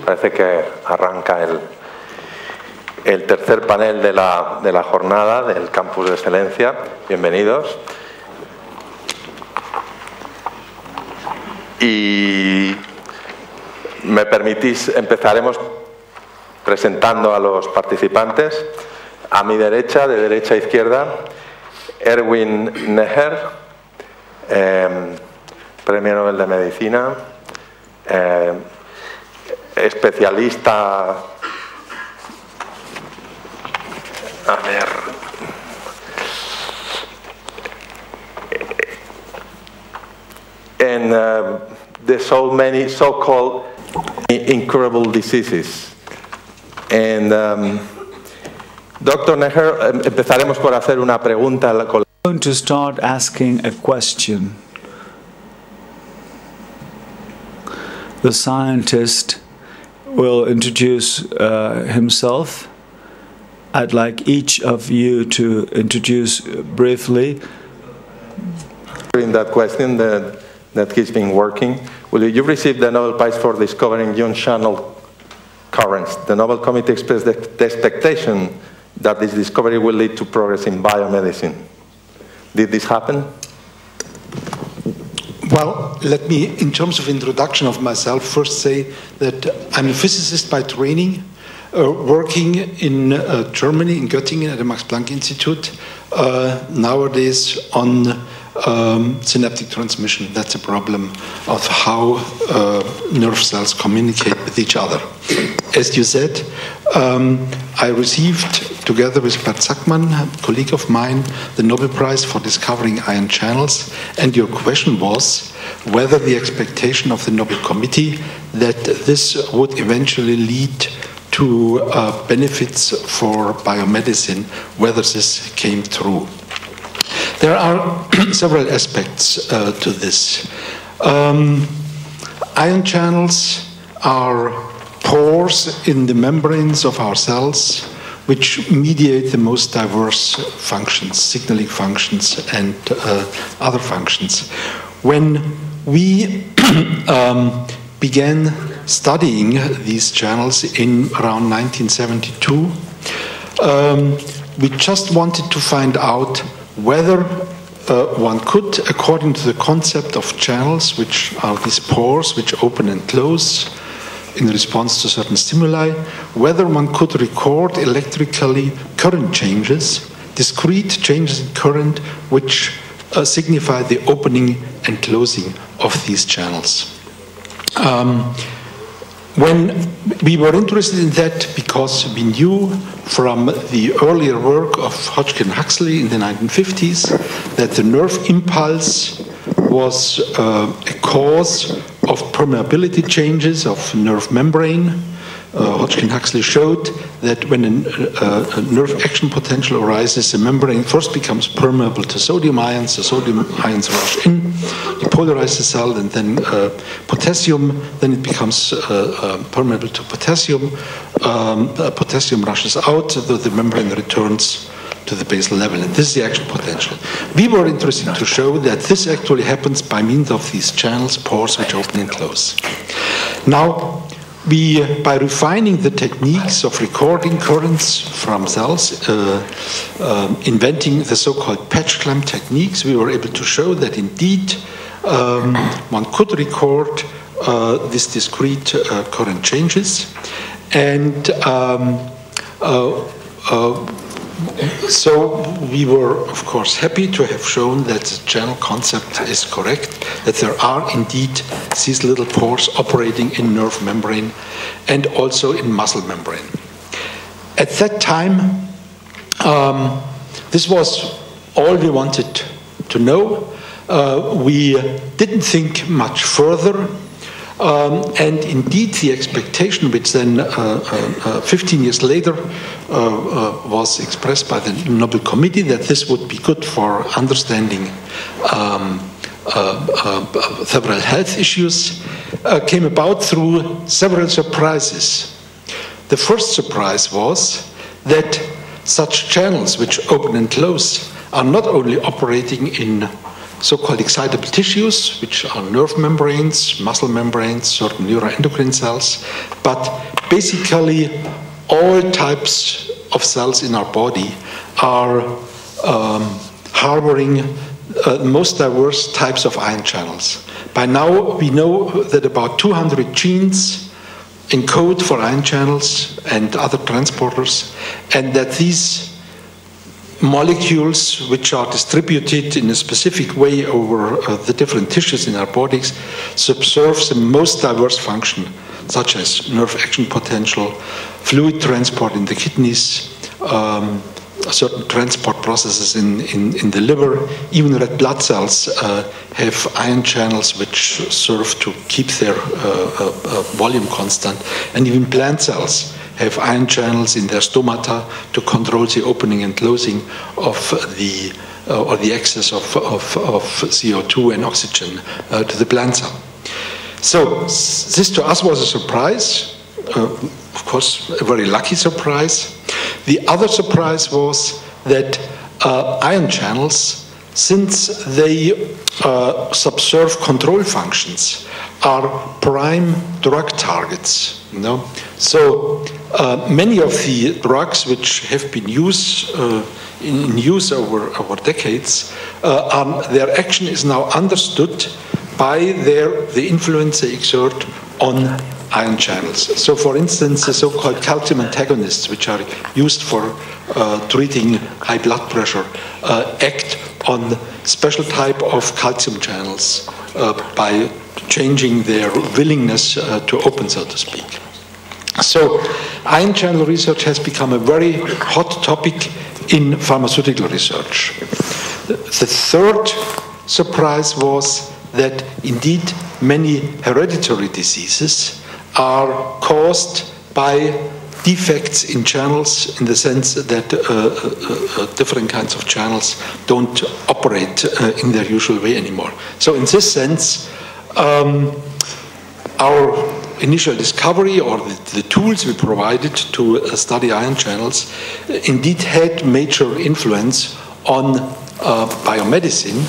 Parece que arranca el tercer panel de la jornada del Campus de Excelencia. Bienvenidos. Y me permitís, empezaremos presentando a los participantes. A mi derecha, de derecha a izquierda, Erwin Neher, Premio Nobel de Medicina, especialista en there's so many so-called incurable diseases. And Dr. Neher, empezaremos por hacer una pregunta. I'm going to start asking a question. The scientist will introduce himself. I'd like each of you to introduce briefly. In that question that he's been working, you received the Nobel Prize for discovering ion channel currents. The Nobel Committee expressed the expectation that this discovery will lead to progress in biomedicine. Did this happen? Well, let me, in terms of introduction of myself, first say that I'm a physicist by training, working in Germany, in Göttingen, at the Max Planck Institute, nowadays on synaptic transmission. That's a problem of how nerve cells communicate with each other. As you said, I received, together with Bert Sackmann, a colleague of mine, the Nobel Prize for discovering ion channels. And your question was whether the expectation of the Nobel Committee that this would eventually lead to benefits for biomedicine, whether this came true. There are several aspects to this. Ion channels are pores in the membranes of our cells which mediate the most diverse functions, signaling functions and other functions. When we began studying these channels in around 1972, we just wanted to find out whether one could, according to the concept of channels, which are these pores which open and close in response to certain stimuli, whether one could record electrically current changes, discrete changes in current, which signify the opening and closing of these channels. When we were interested in that because we knew from the earlier work of Hodgkin Huxley in the 1950s that the nerve impulse was a cause of permeability changes of nerve membrane. Hodgkin Huxley showed that when a nerve action potential arises, the membrane first becomes permeable to sodium ions. The sodium ions rush in, depolarize the cell, and then potassium. Then it becomes permeable to potassium. Potassium rushes out, so the membrane returns to the basal level, and this is the action potential. We were interested to show that this actually happens by means of these channels, pores, which open and close. Now, by refining the techniques of recording currents from cells, inventing the so-called patch clamp techniques, we were able to show that indeed one could record these discrete current changes. And so we were, of course, happy to have shown that the channel concept is correct, that there are indeed these little pores operating in nerve membrane and also in muscle membrane. At that time, this was all we wanted to know. We didn't think much further. And indeed, the expectation, which then 15 years later was expressed by the Nobel Committee, that this would be good for understanding several health issues, came about through several surprises. The first surprise was that such channels, which open and close, are not only operating in so-called excitable tissues, which are nerve membranes, muscle membranes, certain neuroendocrine cells, but basically all types of cells in our body are harboring most diverse types of ion channels. By now, we know that about 200 genes encode for ion channels and other transporters, and that these molecules, which are distributed in a specific way over the different tissues in our bodies, subserve the most diverse function, such as nerve action potential, fluid transport in the kidneys, certain transport processes in the liver. Even red blood cells have ion channels which serve to keep their volume constant, and even plant cells have ion channels in their stomata to control the opening and closing of the excess of CO2 and oxygen to the plant cell. So this to us was a surprise, of course a very lucky surprise. The other surprise was that ion channels, since they subserve control functions, are prime drug targets. You know? So many of the drugs which have been in use over decades, their action is now understood by the influence they exert on ion channels. So, for instance, the so-called calcium antagonists, which are used for treating high blood pressure, act on special type of calcium channels by changing their willingness to open, so to speak. So, ion channel research has become a very hot topic in pharmaceutical research. The third surprise was that indeed many hereditary diseases are caused by defects in channels, in the sense that different kinds of channels don't operate in their usual way anymore. So in this sense, our initial discovery, or the tools we provided to study ion channels, indeed had major influence on biomedicine,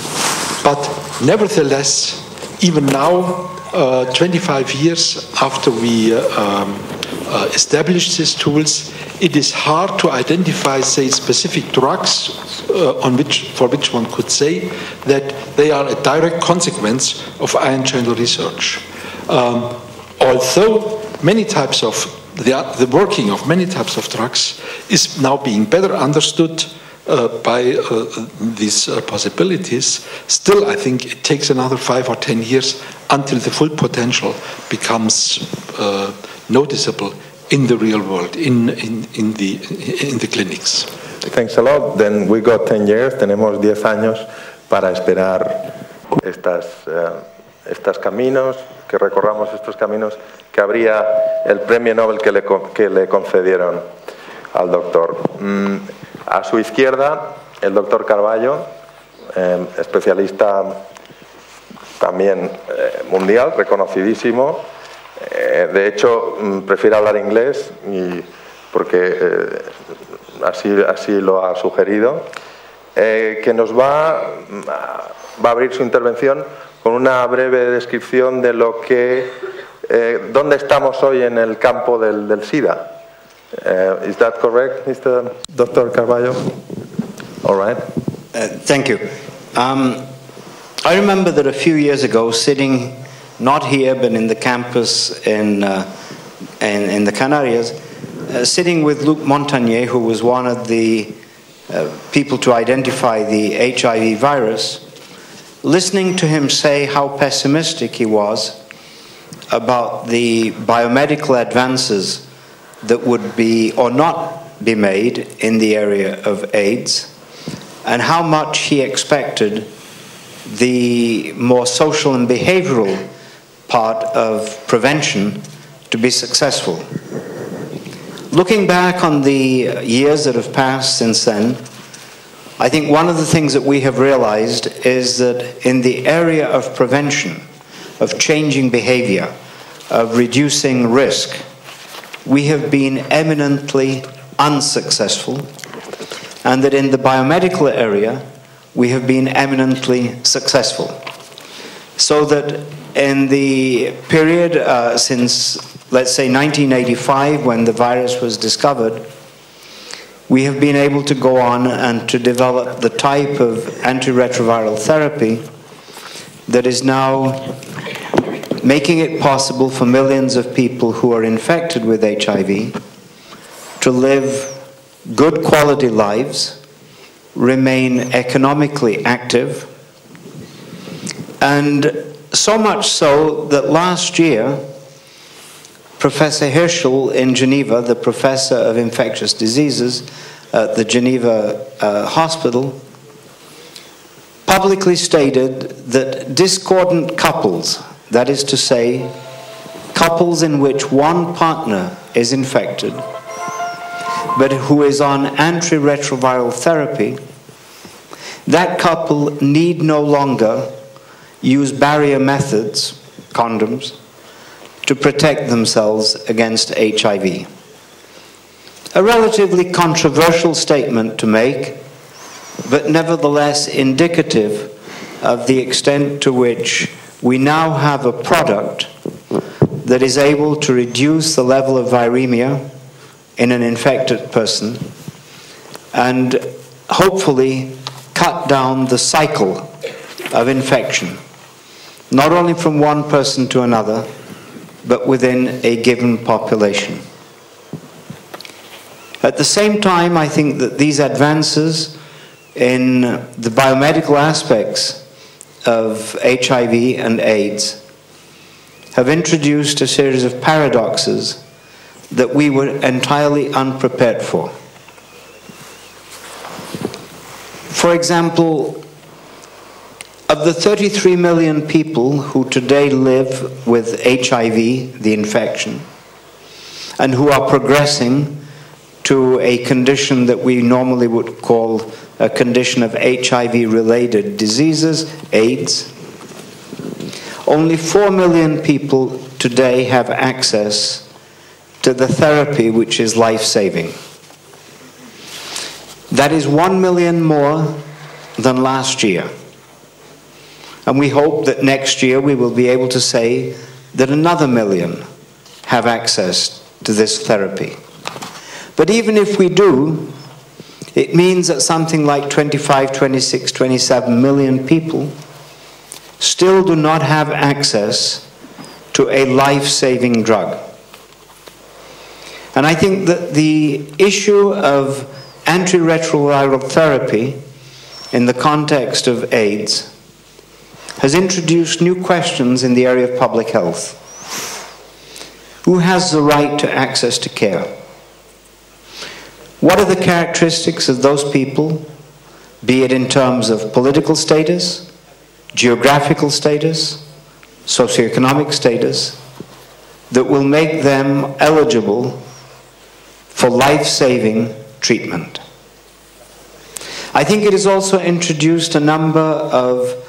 but nevertheless, even now, 25 years after we established these tools, it is hard to identify, say, specific drugs for which one could say that they are a direct consequence of ion channel research. Although many types of the working of many types of drugs is now being better understood by these possibilities, still I think it takes another 5 or 10 years until the full potential becomes noticeable in the real world, in the clinics. Thanks a lot. Then we got 10 years, tenemos 10 años para esperar estos caminos, que recorramos estos caminos, que habría el premio Nobel que le concedieron al doctor. A su izquierda, el doctor Carballo, especialista también mundial, reconocidísimo. De hecho, prefiere hablar inglés porque así lo ha sugerido, que nos va a abrir su intervención con una breve descripción de dónde estamos hoy en el campo del SIDA. Is that correct, Mr. Dr. Carballo? All right. Thank you. I remember that a few years ago, sitting not here but in the campus in the Canarias, sitting with Luc Montagnier, who was one of the people to identify the HIV virus, listening to him say how pessimistic he was about the biomedical advances that would be or not be made in the area of AIDS, and how much he expected the more social and behavioral part of prevention to be successful. Looking back on the years that have passed since then, I think one of the things that we have realized is that in the area of prevention, of changing behavior, of reducing risk, we have been eminently unsuccessful, and that in the biomedical area, we have been eminently successful. So that in the period since, let's say, 1985, when the virus was discovered, we have been able to go on and to develop the type of antiretroviral therapy that is now making it possible for millions of people who are infected with HIV to live good quality lives, remain economically active, and so much so that last year, Professor Hirschel in Geneva, the professor of infectious diseases at the Geneva Hospital, publicly stated that discordant couples, that is to say, couples in which one partner is infected, but who is on antiretroviral therapy, that couple need no longer use barrier methods, condoms, to protect themselves against HIV. A relatively controversial statement to make, but nevertheless indicative of the extent to which we now have a product that is able to reduce the level of viremia in an infected person and hopefully cut down the cycle of infection, not only from one person to another, but within a given population. At the same time, I think that these advances in the biomedical aspects of HIV and AIDS have introduced a series of paradoxes that we were entirely unprepared for. For example, of the 33 million people who today live with HIV, the infection, and who are progressing to a condition that we normally would call a condition of HIV-related diseases, AIDS, only 4 million people today have access to the therapy which is life-saving. That is 1 million more than last year. And we hope that next year we will be able to say that another million have access to this therapy. But even if we do, it means that something like 25, 26, 27 million people still do not have access to a life-saving drug. And I think that the issue of antiretroviral therapy in the context of AIDS has introduced new questions in the area of public health. Who has the right to access to care? What are the characteristics of those people, be it in terms of political status, geographical status, socioeconomic status, that will make them eligible for life-saving treatment? I think it has also introduced a number of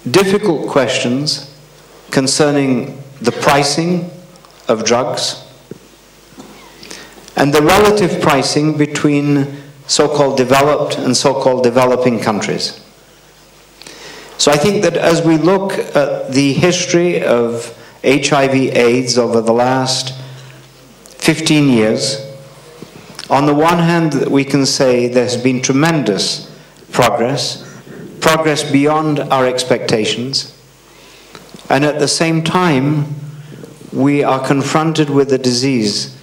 difficult questions concerning the pricing of drugs and the relative pricing between so-called developed and so-called developing countries. So I think that as we look at the history of HIV/AIDS over the last 15 years, on the one hand, we can say there's been tremendous progress beyond our expectations, and at the same time, we are confronted with a disease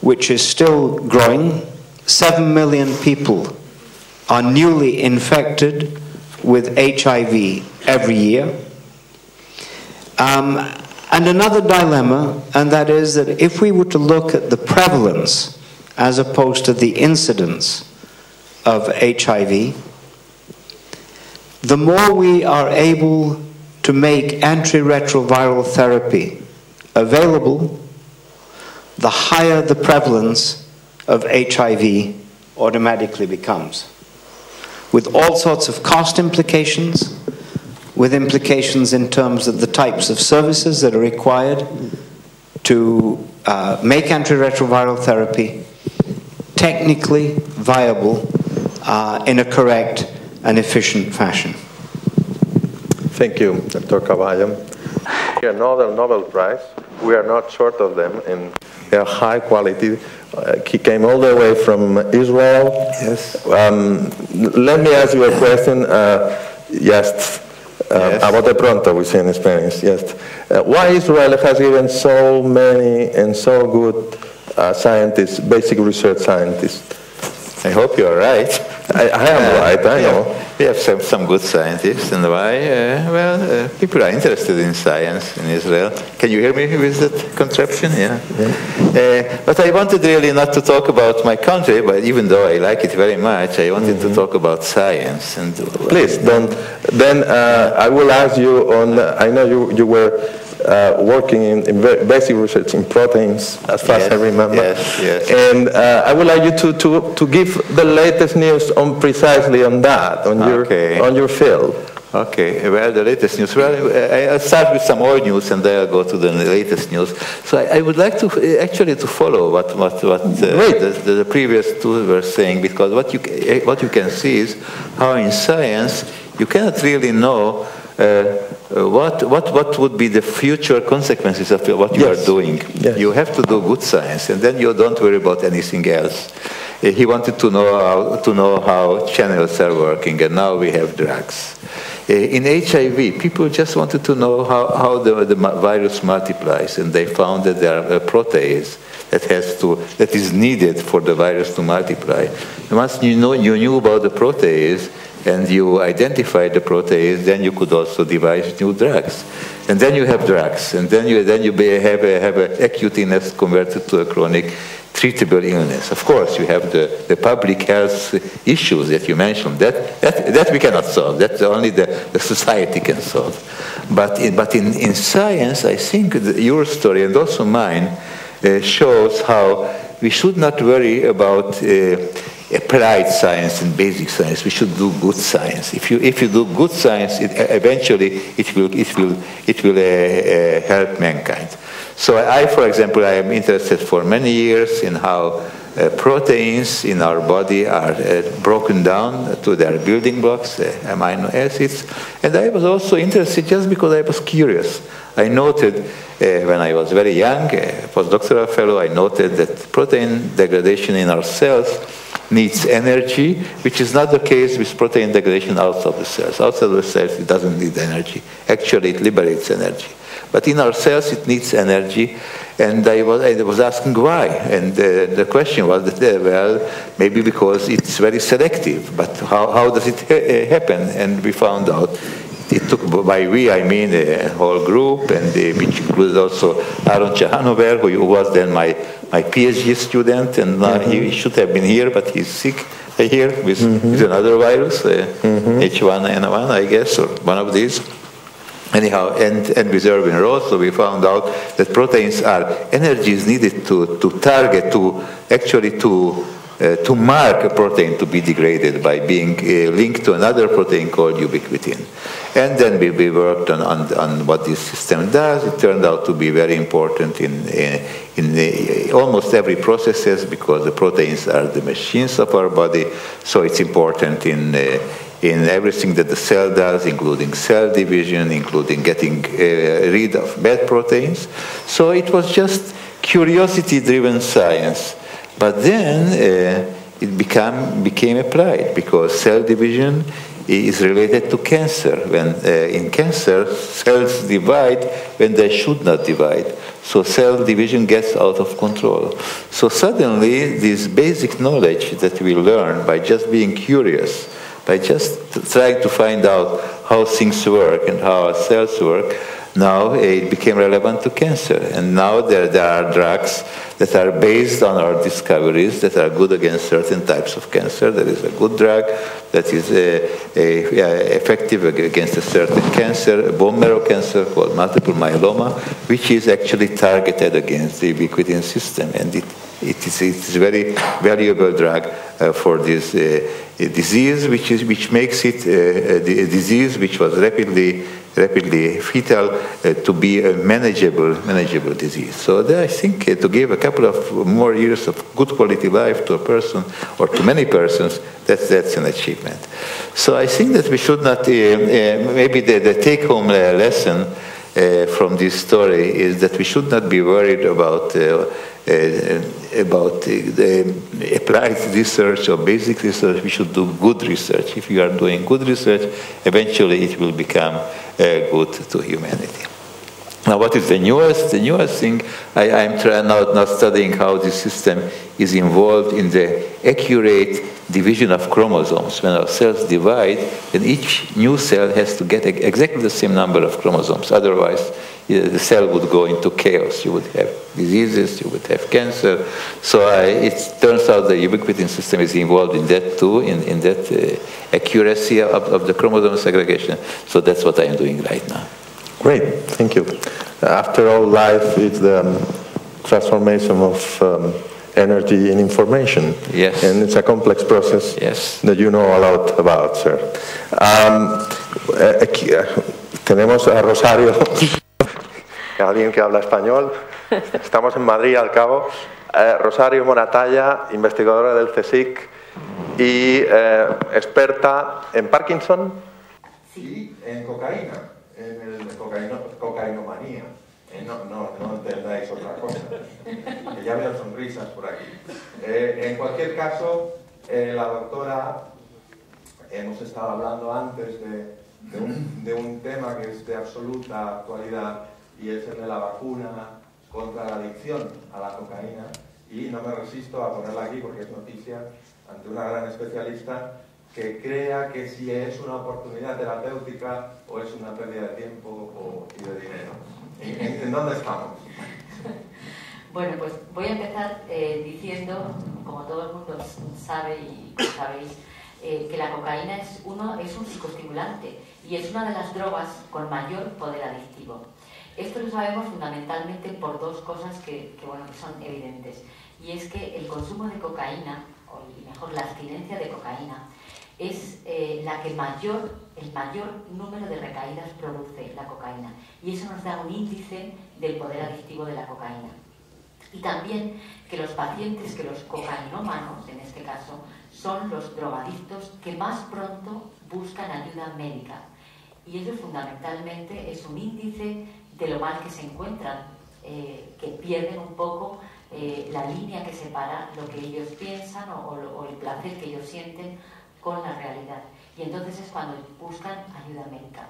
which is still growing. 7 million people are newly infected with HIV every year. And another dilemma, and that is that if we were to look at the prevalence as opposed to the incidence of HIV, the more we are able to make antiretroviral therapy available, the higher the prevalence of HIV automatically becomes, with all sorts of cost implications, with implications in terms of the types of services that are required to make antiretroviral therapy technically viable in a correct and efficient fashion. Thank you, Dr. Caballo. Another Nobel Prize. We are not short of them, and they are high quality. He came all the way from Israel. Yes. Let me ask you a question. Yes. About de pronto, we say in Spanish. Yes. Why Israel has given so many and so good scientists, basic research scientists? I hope you are right. I am right, I know. We have some good scientists, and why? Well, people are interested in science in Israel. Can you hear me with that contraption? Yeah. But I wanted really not to talk about my country, but even though I like it very much, I wanted to talk about science. And please don't. Then I will ask you on. I know you were working in basic research in proteins, as far as I remember. Yes. And I would like you to give the latest news on precisely on that, on your field. Okay, well, the latest news. Well, I'll start with some old news, and then I'll go to the latest news. So I would like to actually to follow what the previous two were saying, because what you can see is how in science you cannot really know what would be the future consequences of what you are doing. Yes. You have to do good science, and then you don't worry about anything else. He wanted to know how channels are working, and now we have drugs. In HIV, people just wanted to know how the virus multiplies, and they found that there are a protease that is needed for the virus to multiply. And once you knew about the protease, and you identified the protease, then you could also devise new drugs. And then you have drugs, and then you have an acute illness converted to a chronic treatable illness. Of course, you have the public health issues that you mentioned. That we cannot solve. That's only the society can solve. But in science, I think your story and also mine shows how we should not worry about applied science and basic science. We should do good science. If you do good science, eventually it will help mankind. So for example, I am interested for many years in how proteins in our body are broken down to their building blocks, amino acids. And I was also interested just because I was curious. I noted when I was very young, postdoctoral fellow, I noted that protein degradation in our cells needs energy, which is not the case with protein degradation outside the cells. Outside the cells, it doesn't need energy. Actually, it liberates energy. But in our cells, it needs energy. And I was asking why. And the question was that, well, maybe because it's very selective. But how does it happen? And we found out. It took, by we, I mean a whole group, and which included also Aaron Chahanover, who was then my PhD student, and he should have been here, but he's sick here with another virus, H1N1, I guess, or one of these. Anyhow, and with Erwin Roth, so we found out that proteins are energies needed to target, to mark a protein to be degraded by being linked to another protein called ubiquitin. And then we worked on what this system does. It turned out to be very important in almost every processes, because the proteins are the machines of our body. So it's important in everything that the cell does, including cell division, including getting rid of bad proteins. So it was just curiosity-driven science. But then it became applied, because cell division is related to cancer. When in cancer, cells divide when they should not divide. So cell division gets out of control. So suddenly, this basic knowledge that we learn by just being curious, by just trying to find out how things work and how our cells work, now it became relevant to cancer. And now there are drugs that are based on our discoveries that are good against certain types of cancer. There is a good drug that is effective against a certain cancer, a bone marrow cancer called multiple myeloma, which is actually targeted against the ubiquitin system. And it's a very valuable drug for this disease, which makes it a disease which was rapidly rapidly fatal to be a manageable disease. So there, I think to give a couple of more years of good quality life to a person or to many persons, that's an achievement. So I think that we should not, maybe the take-home lesson from this story is that we should not be worried about the applied research or basic research. We should do good research. If you are doing good research, eventually it will become good to humanity. Now, what is the newest? The newest thing, I'm now studying how this system is involved in the accurate division of chromosomes. When our cells divide, then each new cell has to get exactly the same number of chromosomes. Otherwise, the cell would go into chaos. You would have diseases, you would have cancer. So it turns out the ubiquitin system is involved in that too, in that accuracy of the chromosome segregation. So that's what I am doing right now. Great, thank you. After all, life is the transformation of energy in information. Yes. And it's a complex process. Yes. That you know a lot about, sir. Tenemos a Rosario, alguien que habla español. Estamos en Madrid, al cabo. Rosario Moratalla, investigadora del CSIC y experta en Parkinson y en cocaína. En el cocainomanía. No entendáis otra cosa. Que ya veo sonrisas por aquí. En cualquier caso, la doctora, hemos estado hablando antes de un tema que es de absoluta actualidad y es el de la vacuna contra la adicción a la cocaína. Y no me resisto a ponerla aquí porque es noticia ante una gran especialista que crea que si es una oportunidad terapéutica o es una pérdida de tiempo y de dinero. ¿En dónde estamos? Bueno, pues voy a empezar diciendo, como todo el mundo sabe y como sabéis, que la cocaína es un psicoestimulante y es una de las drogas con mayor poder adictivo. Esto lo sabemos fundamentalmente por dos cosas que son evidentes. Y es que el consumo de cocaína, o mejor la abstinencia de cocaína, es la que el mayor número de recaídas produce la cocaína. Y eso nos da un índice del poder adictivo de la cocaína. Y también que los pacientes, que los cocainómanos, en este caso, son los drogadictos que más pronto buscan ayuda médica. Y ello fundamentalmente es un índice de lo mal que se encuentran, que pierden un poco la línea que separa lo que ellos piensan o el placer que ellos sienten con la realidad. Y entonces es cuando buscan ayuda médica.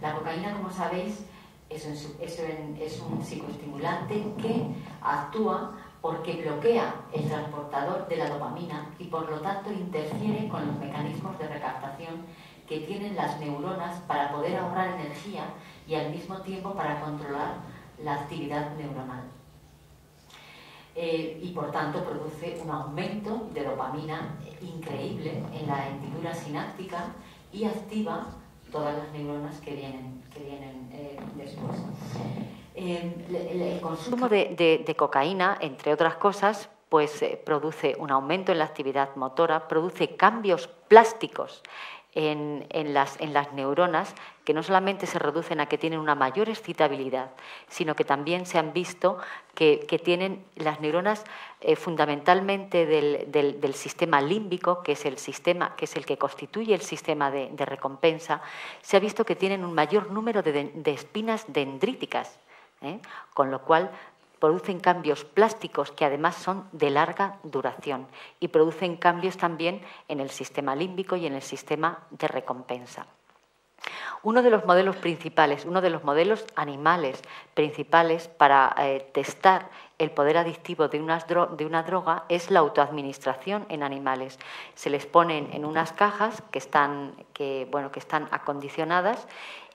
La cocaína, como sabéis, es un psicoestimulante que actúa porque bloquea el transportador de la dopamina y por lo tanto interfiere con los mecanismos de recaptación que tienen las neuronas para poder ahorrar energía y al mismo tiempo para controlar la actividad neuronal. Y por tanto produce un aumento de dopamina increíble en la hendidura sináptica y activa todas las neuronas que vienen después. El consumo de cocaína, entre otras cosas, pues produce un aumento en la actividad motora, produce cambios plásticos en las neuronas que no solamente se reducen a que tienen una mayor excitabilidad, sino que también se han visto que tienen las neuronas fundamentalmente del sistema límbico, que es el que constituye el sistema de recompensa. Se ha visto que tienen un mayor número de espinas dendríticas, con lo cual producen cambios plásticos que además son de larga duración y producen cambios también en el sistema límbico y en el sistema de recompensa. Uno de los modelos principales, uno de los modelos animales principales para testar el poder adictivo de una droga es la autoadministración en animales. Se les ponen en unas cajas que están acondicionadas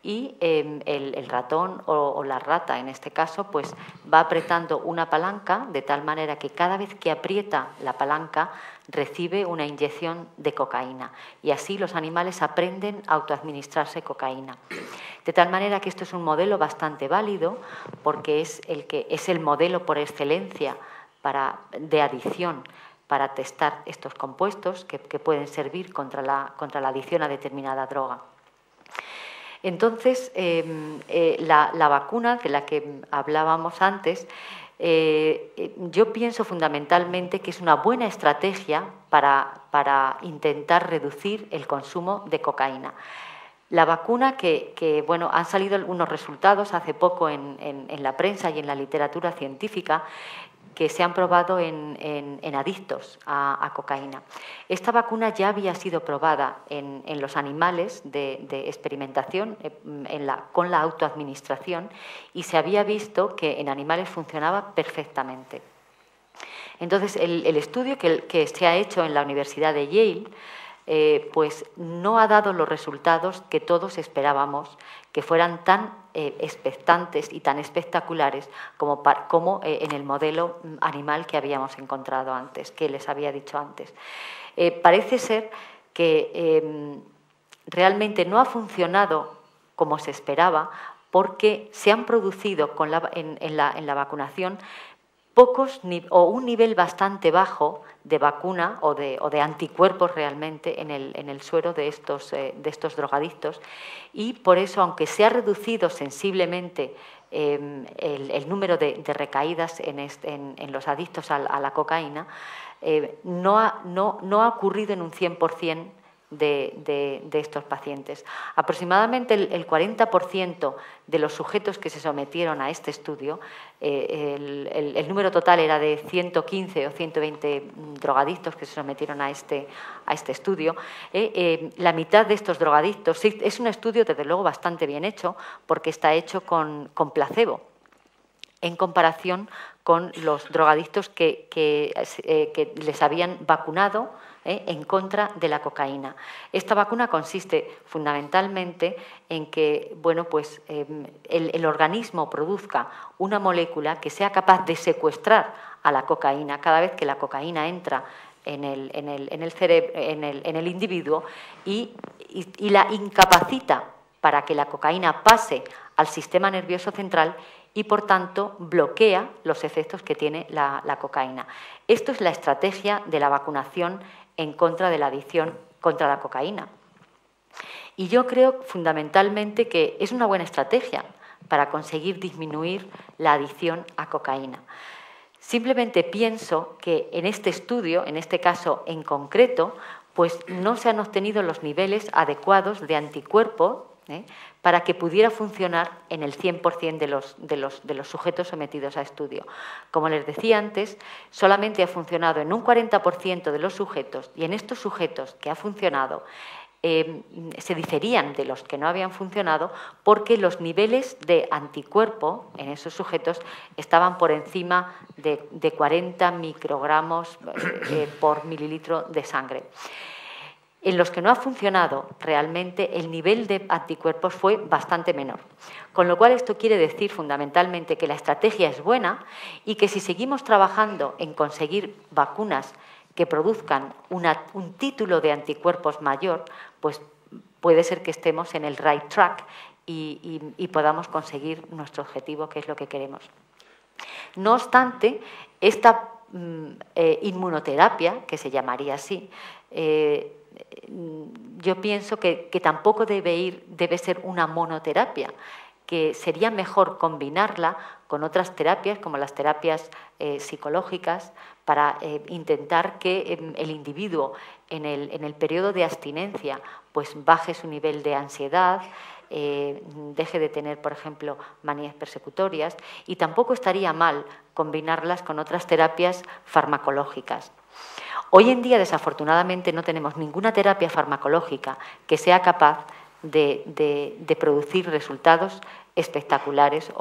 y el ratón o la rata, en este caso, pues va apretando una palanca de tal manera que cada vez que aprieta la palanca recibe una inyección de cocaína y así los animales aprenden a autoadministrarse cocaína. De tal manera que esto es un modelo bastante válido porque es el modelo por excelencia de adicción para testar estos compuestos que pueden servir contra la adicción a determinada droga. Entonces, la vacuna de la que hablábamos antes, yo pienso fundamentalmente que es una buena estrategia para intentar reducir el consumo de cocaína. La vacuna que bueno, han salido algunos resultados hace poco en la prensa y en la literatura científica que se han probado en adictos a cocaína. Esta vacuna ya había sido probada en los animales de experimentación con la autoadministración y se había visto que en animales funcionaba perfectamente. Entonces, el estudio que se ha hecho en la Universidad de Yale pues no ha dado los resultados que todos esperábamos, que fueran tan expectantes y tan espectaculares como en el modelo animal que habíamos encontrado antes, que les había dicho antes. Parece ser que realmente no ha funcionado como se esperaba porque se han producido en la vacunación o un nivel bastante bajo de vacuna o de anticuerpos realmente en el suero de estos drogadictos, y por eso, aunque se ha reducido sensiblemente el número de recaídas en los adictos a la cocaína, no ha ocurrido en un 100% de estos pacientes. Aproximadamente el 40% de los sujetos que se sometieron a este estudio, el número total era de 115 o 120 drogadictos que se sometieron a este estudio. La mitad de estos drogadictos, es un estudio desde luego bastante bien hecho porque está hecho con placebo, en comparación con los drogadictos que les habían vacunado en contra de la cocaína. Esta vacuna consiste fundamentalmente en que bueno, pues, el organismo produzca una molécula que sea capaz de secuestrar a la cocaína cada vez que la cocaína entra en el cerebro, en el individuo y la incapacita para que la cocaína pase al sistema nervioso central y, por tanto, bloquea los efectos que tiene la cocaína. Esto es la estrategia de la vacunación en contra de la adicción contra la cocaína. Y yo creo fundamentalmente que es una buena estrategia para conseguir disminuir la adicción a cocaína. Simplemente pienso que en este estudio, en este caso en concreto, pues no se han obtenido los niveles adecuados de anticuerpos para que pudiera funcionar en el 100% de los sujetos sometidos a estudio. Como les decía antes, solamente ha funcionado en un 40% de los sujetos, y en estos sujetos que ha funcionado se diferían de los que no habían funcionado porque los niveles de anticuerpo en esos sujetos estaban por encima de 40 microgramos por mililitro de sangre. En los que no ha funcionado realmente el nivel de anticuerpos fue bastante menor. Con lo cual esto quiere decir fundamentalmente que la estrategia es buena y que si seguimos trabajando en conseguir vacunas que produzcan un título de anticuerpos mayor, pues puede ser que estemos en el right track y podamos conseguir nuestro objetivo, que es lo que queremos. No obstante, esta inmunoterapia, que se llamaría así, yo pienso que tampoco debe ser una monoterapia, que sería mejor combinarla con otras terapias, como las terapias psicológicas, para intentar que el individuo en el periodo de abstinencia pues baje su nivel de ansiedad, deje de tener, por ejemplo, manías persecutorias, y tampoco estaría mal combinarlas con otras terapias farmacológicas. Hoy en día, desafortunadamente, no tenemos ninguna terapia farmacológica que sea capaz de producir resultados espectaculares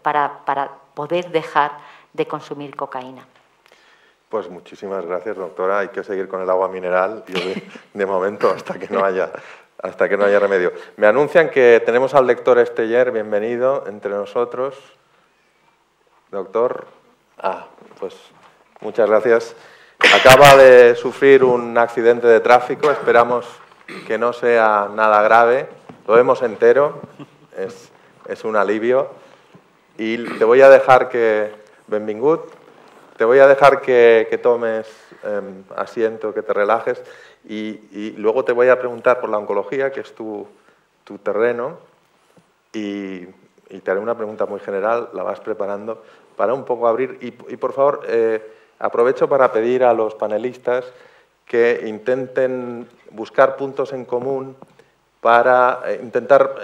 para poder dejar de consumir cocaína. Pues muchísimas gracias, doctora. Hay que seguir con el agua mineral, yo de momento, hasta que no haya remedio. Me anuncian que tenemos al lector Esteller, bienvenido entre nosotros. Doctor, pues muchas gracias. Acaba de sufrir un accidente de tráfico, esperamos que no sea nada grave, lo vemos entero, es un alivio. Y te voy a dejar que, benvingut, te voy a dejar que tomes asiento, que te relajes, y luego te voy a preguntar por la oncología, que es tu tu terreno y te haré una pregunta muy general, la vas preparando, para un poco abrir. Y por favor, aprovecho para pedir a los panelistas que intenten buscar puntos en común para intentar,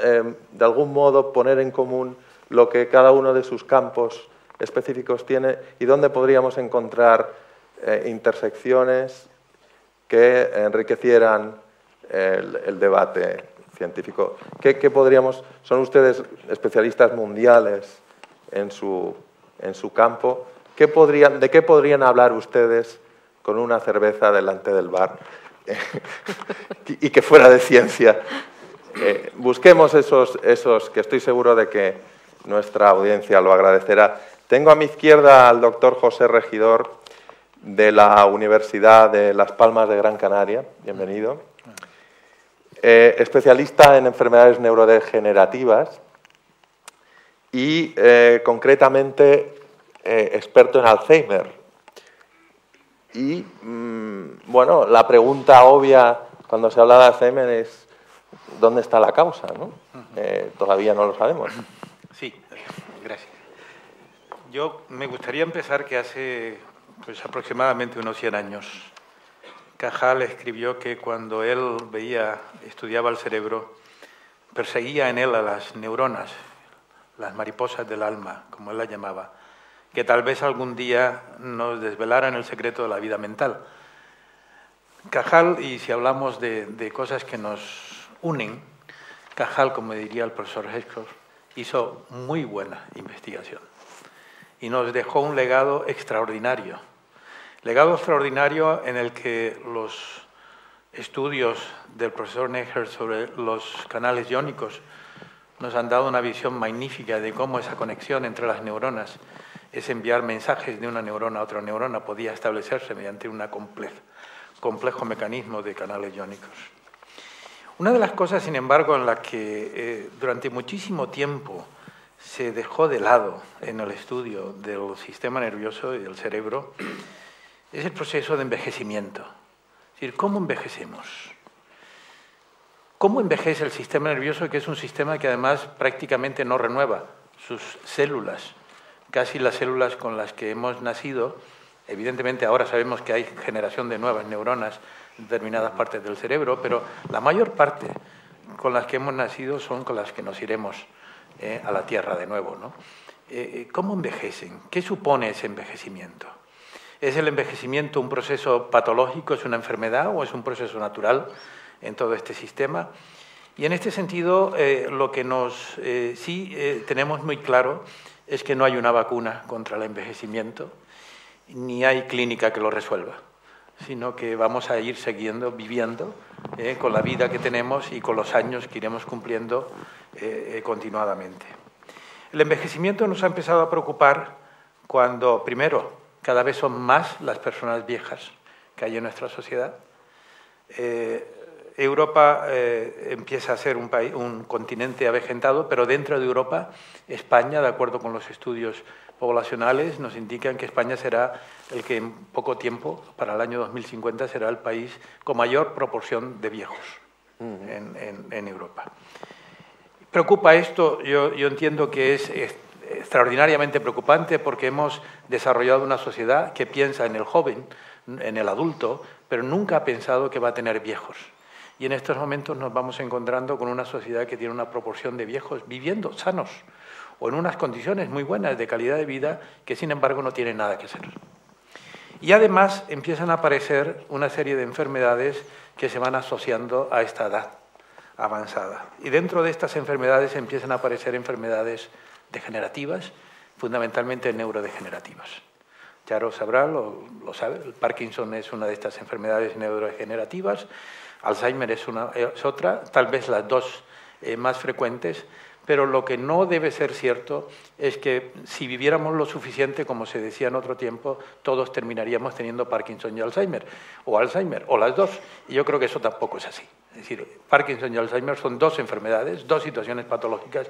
de algún modo, poner en común lo que cada uno de sus campos específicos tiene y dónde podríamos encontrar intersecciones que enriquecieran el debate científico. ¿Qué podríamos? Son ustedes especialistas mundiales en su campo. ¿De qué podrían hablar ustedes con una cerveza delante del bar y que fuera de ciencia? Busquemos esos que estoy seguro de que nuestra audiencia lo agradecerá. Tengo a mi izquierda al doctor José Regidor de la Universidad de Las Palmas de Gran Canaria. Bienvenido. Especialista en enfermedades neurodegenerativas y concretamente experto en Alzheimer. Y bueno, la pregunta obvia cuando se habla de Alzheimer es ¿dónde está la causa? ¿No? Todavía no lo sabemos. Sí, gracias. Yo me gustaría empezar que hace pues, aproximadamente unos 100 años Cajal escribió que cuando él estudiaba el cerebro, perseguía en él a las neuronas, las mariposas del alma, como él las llamaba, que tal vez algún día nos desvelaran el secreto de la vida mental. Cajal, y si hablamos de cosas que nos unen, Cajal, como diría el profesor Hitchcock, hizo muy buena investigación y nos dejó un legado extraordinario. Legado extraordinario en el que los estudios del profesor Neher sobre los canales iónicos nos han dado una visión magnífica de cómo esa conexión entre las neuronas, es enviar mensajes de una neurona a otra neurona, podía establecerse mediante un complejo mecanismo de canales iónicos. Una de las cosas, sin embargo, en la que durante muchísimo tiempo se dejó de lado en el estudio del sistema nervioso y del cerebro es el proceso de envejecimiento. Es decir, ¿cómo envejecemos? ¿Cómo envejece el sistema nervioso, que es un sistema que además prácticamente no renueva sus células? Casi las células con las que hemos nacido, evidentemente ahora sabemos que hay generación de nuevas neuronas en determinadas partes del cerebro, pero la mayor parte con las que hemos nacido son con las que nos iremos a la Tierra de nuevo, ¿no? ¿Cómo envejecen? ¿Qué supone ese envejecimiento? ¿Es el envejecimiento un proceso patológico, es una enfermedad o es un proceso natural en todo este sistema? Y en este sentido, lo que tenemos muy claro es que no hay una vacuna contra el envejecimiento, ni hay clínica que lo resuelva, sino que vamos a ir viviendo con la vida que tenemos y con los años que iremos cumpliendo continuadamente. El envejecimiento nos ha empezado a preocupar cuando, primero, cada vez son más las personas viejas que hay en nuestra sociedad. Europa empieza a ser un continente avejentado, pero dentro de Europa, España, de acuerdo con los estudios poblacionales, nos indican que España será el que en poco tiempo, para el año 2050, será el país con mayor proporción de viejos en Europa. ¿Preocupa esto? Yo entiendo que es extraordinariamente preocupante porque hemos desarrollado una sociedad que piensa en el joven, en el adulto, pero nunca ha pensado que va a tener viejos. Y en estos momentos nos vamos encontrando con una sociedad que tiene una proporción de viejos viviendo sanos o en unas condiciones muy buenas de calidad de vida que, sin embargo, no tienen nada que hacer. Y además empiezan a aparecer una serie de enfermedades que se van asociando a esta edad avanzada. Y dentro de estas enfermedades empiezan a aparecer enfermedades degenerativas, fundamentalmente neurodegenerativas. Charo sabrá, lo sabe, el Parkinson es una de estas enfermedades neurodegenerativas, Alzheimer es otra, tal vez las dos más frecuentes, pero lo que no debe ser cierto es que si viviéramos lo suficiente, como se decía en otro tiempo, todos terminaríamos teniendo Parkinson y Alzheimer, o las dos, y yo creo que eso tampoco es así. Es decir, Parkinson y Alzheimer son dos enfermedades, dos situaciones patológicas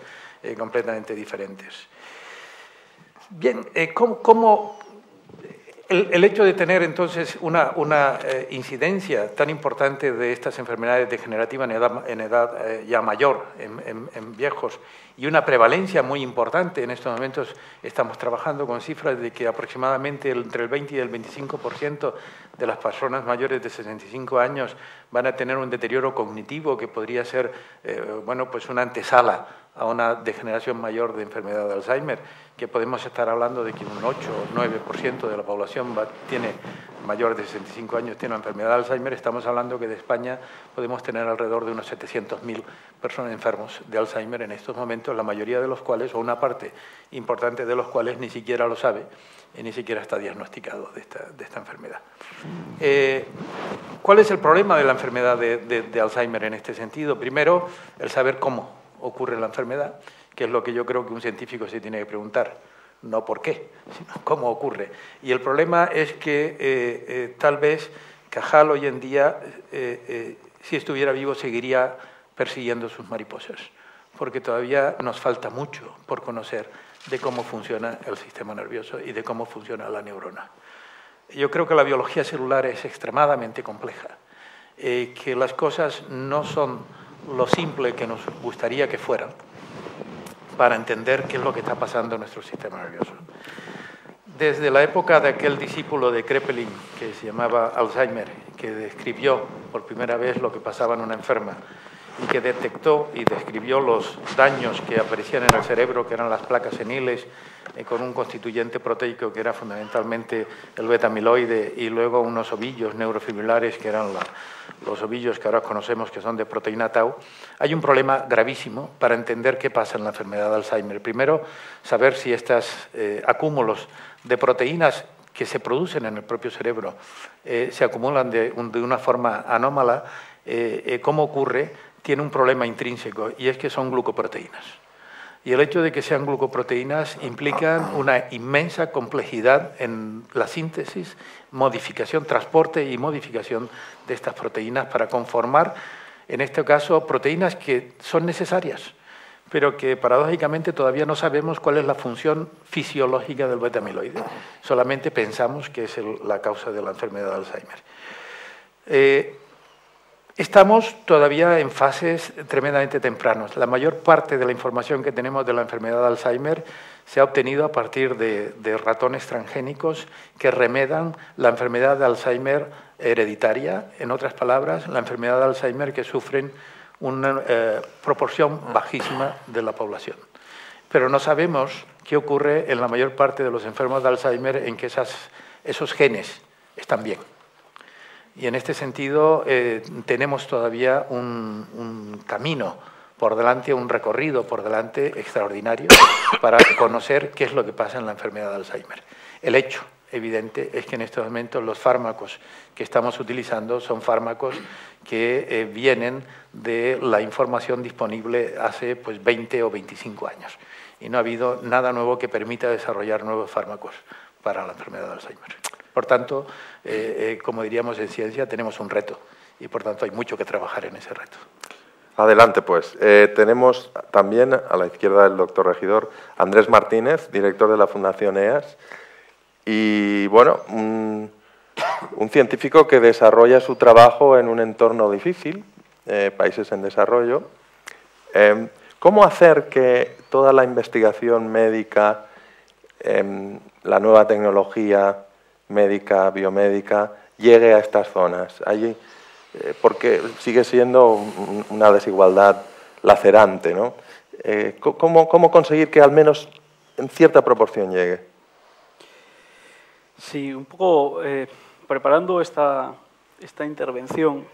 completamente diferentes. Bien, ¿cómo El hecho de tener entonces una incidencia tan importante de estas enfermedades degenerativas en edad ya mayor, en viejos, y una prevalencia muy importante, en estos momentos estamos trabajando con cifras de que aproximadamente entre el 20 y el 25% de las personas mayores de 65 años van a tener un deterioro cognitivo que podría ser bueno, pues una antesala a una degeneración mayor de enfermedad de Alzheimer, que podemos estar hablando de que un 8 o 9% de la población mayor de 65 años tiene una enfermedad de Alzheimer. Estamos hablando que de España podemos tener alrededor de unos 700.000 personas enfermos de Alzheimer en estos momentos, la mayoría de los cuales, o una parte importante de los cuales, ni siquiera lo sabe y ni siquiera está diagnosticado de esta enfermedad. ¿Cuál es el problema de la enfermedad de Alzheimer en este sentido? Primero, el saber cómo ocurre la enfermedad, que es lo que yo creo que un científico se tiene que preguntar, no por qué, sino cómo ocurre. Y el problema es que tal vez Cajal hoy en día, si estuviera vivo, seguiría persiguiendo sus mariposas, porque todavía nos falta mucho por conocer de cómo funciona el sistema nervioso y de cómo funciona la neurona. Yo creo que la biología celular es extremadamente compleja, que las cosas no son lo simple que nos gustaría que fueran para entender qué es lo que está pasando en nuestro sistema nervioso. Desde la época de aquel discípulo de Kraepelin que se llamaba Alzheimer, que describió por primera vez lo que pasaba en una enferma y que detectó y describió los daños que aparecían en el cerebro, que eran las placas seniles, con un constituyente proteico que era fundamentalmente el beta-amiloide, y luego unos ovillos neurofibrilares que eran los ovillos que ahora conocemos que son de proteína tau. Hay un problema gravísimo para entender qué pasa en la enfermedad de Alzheimer. Primero, saber si estos acúmulos de proteínas que se producen en el propio cerebro se acumulan de una forma anómala, cómo ocurre, tiene un problema intrínseco, y es que son glucoproteínas. Y el hecho de que sean glucoproteínas implica una inmensa complejidad en la síntesis, modificación, transporte y modificación de estas proteínas para conformar, en este caso, proteínas que son necesarias, pero que paradójicamente todavía no sabemos cuál es la función fisiológica del beta-amiloide. Solamente pensamos que es la causa de la enfermedad de Alzheimer. Estamos todavía en fases tremendamente tempranas. La mayor parte de la información que tenemos de la enfermedad de Alzheimer se ha obtenido a partir de ratones transgénicos que remedan la enfermedad de Alzheimer hereditaria, en otras palabras, la enfermedad de Alzheimer que sufren una proporción bajísima de la población. Pero no sabemos qué ocurre en la mayor parte de los enfermos de Alzheimer en que esos genes están bien. Y en este sentido tenemos todavía un camino por delante, un recorrido por delante extraordinario para conocer qué es lo que pasa en la enfermedad de Alzheimer. El hecho evidente es que en estos momentos los fármacos que estamos utilizando son fármacos que vienen de la información disponible hace 20 o 25 años. Y no ha habido nada nuevo que permita desarrollar nuevos fármacos para la enfermedad de Alzheimer. Por tanto, como diríamos en ciencia, tenemos un reto y por tanto hay mucho que trabajar en ese reto. Adelante, pues. Tenemos también a la izquierda del doctor Regidor Andrés Martínez, director de la Fundación EAS, y bueno, un científico que desarrolla su trabajo en un entorno difícil, países en desarrollo. ¿Cómo hacer que toda la investigación médica, la nueva tecnología médica, biomédica, llegue a estas zonas? Allí, porque sigue siendo una desigualdad lacerante, ¿no? ¿Cómo conseguir que al menos en cierta proporción llegue? Sí, un poco preparando esta intervención.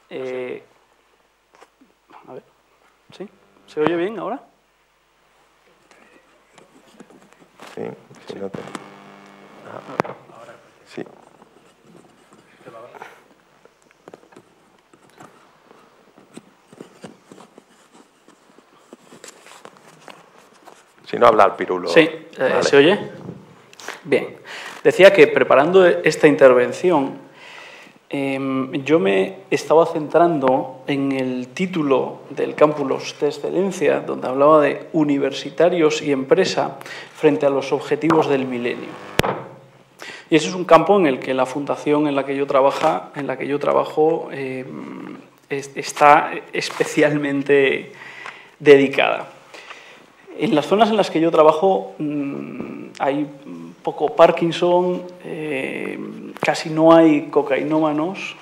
A ver, ¿sí? ¿Se oye bien ahora? Sí, sí, no te... Sí. Si no, habla al pirulo. Sí, vale. ¿Se oye? Bien. Decía que preparando esta intervención, yo me estaba centrando en el título del Campus de Excelencia, donde hablaba de universitarios y empresa frente a los objetivos del milenio. Y ese es un campo en el que la fundación en la que yo trabajo está especialmente dedicada. En las zonas en las que yo trabajo hay poco Parkinson, casi no hay cocainómanos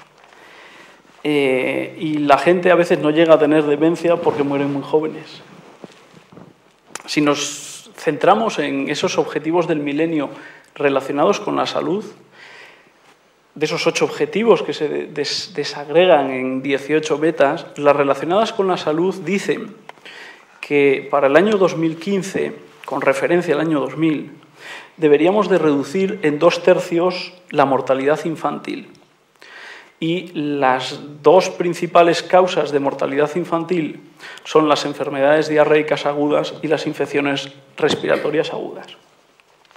y la gente a veces no llega a tener demencia porque mueren muy jóvenes. Si nos centramos en esos objetivos del milenio relacionados con la salud, de esos 8 objetivos que se desagregan en 18 metas, las relacionadas con la salud dicen que para el año 2015, con referencia al año 2000, deberíamos de reducir en 2/3 la mortalidad infantil. Y las 2 principales causas de mortalidad infantil son las enfermedades diarreicas agudas y las infecciones respiratorias agudas.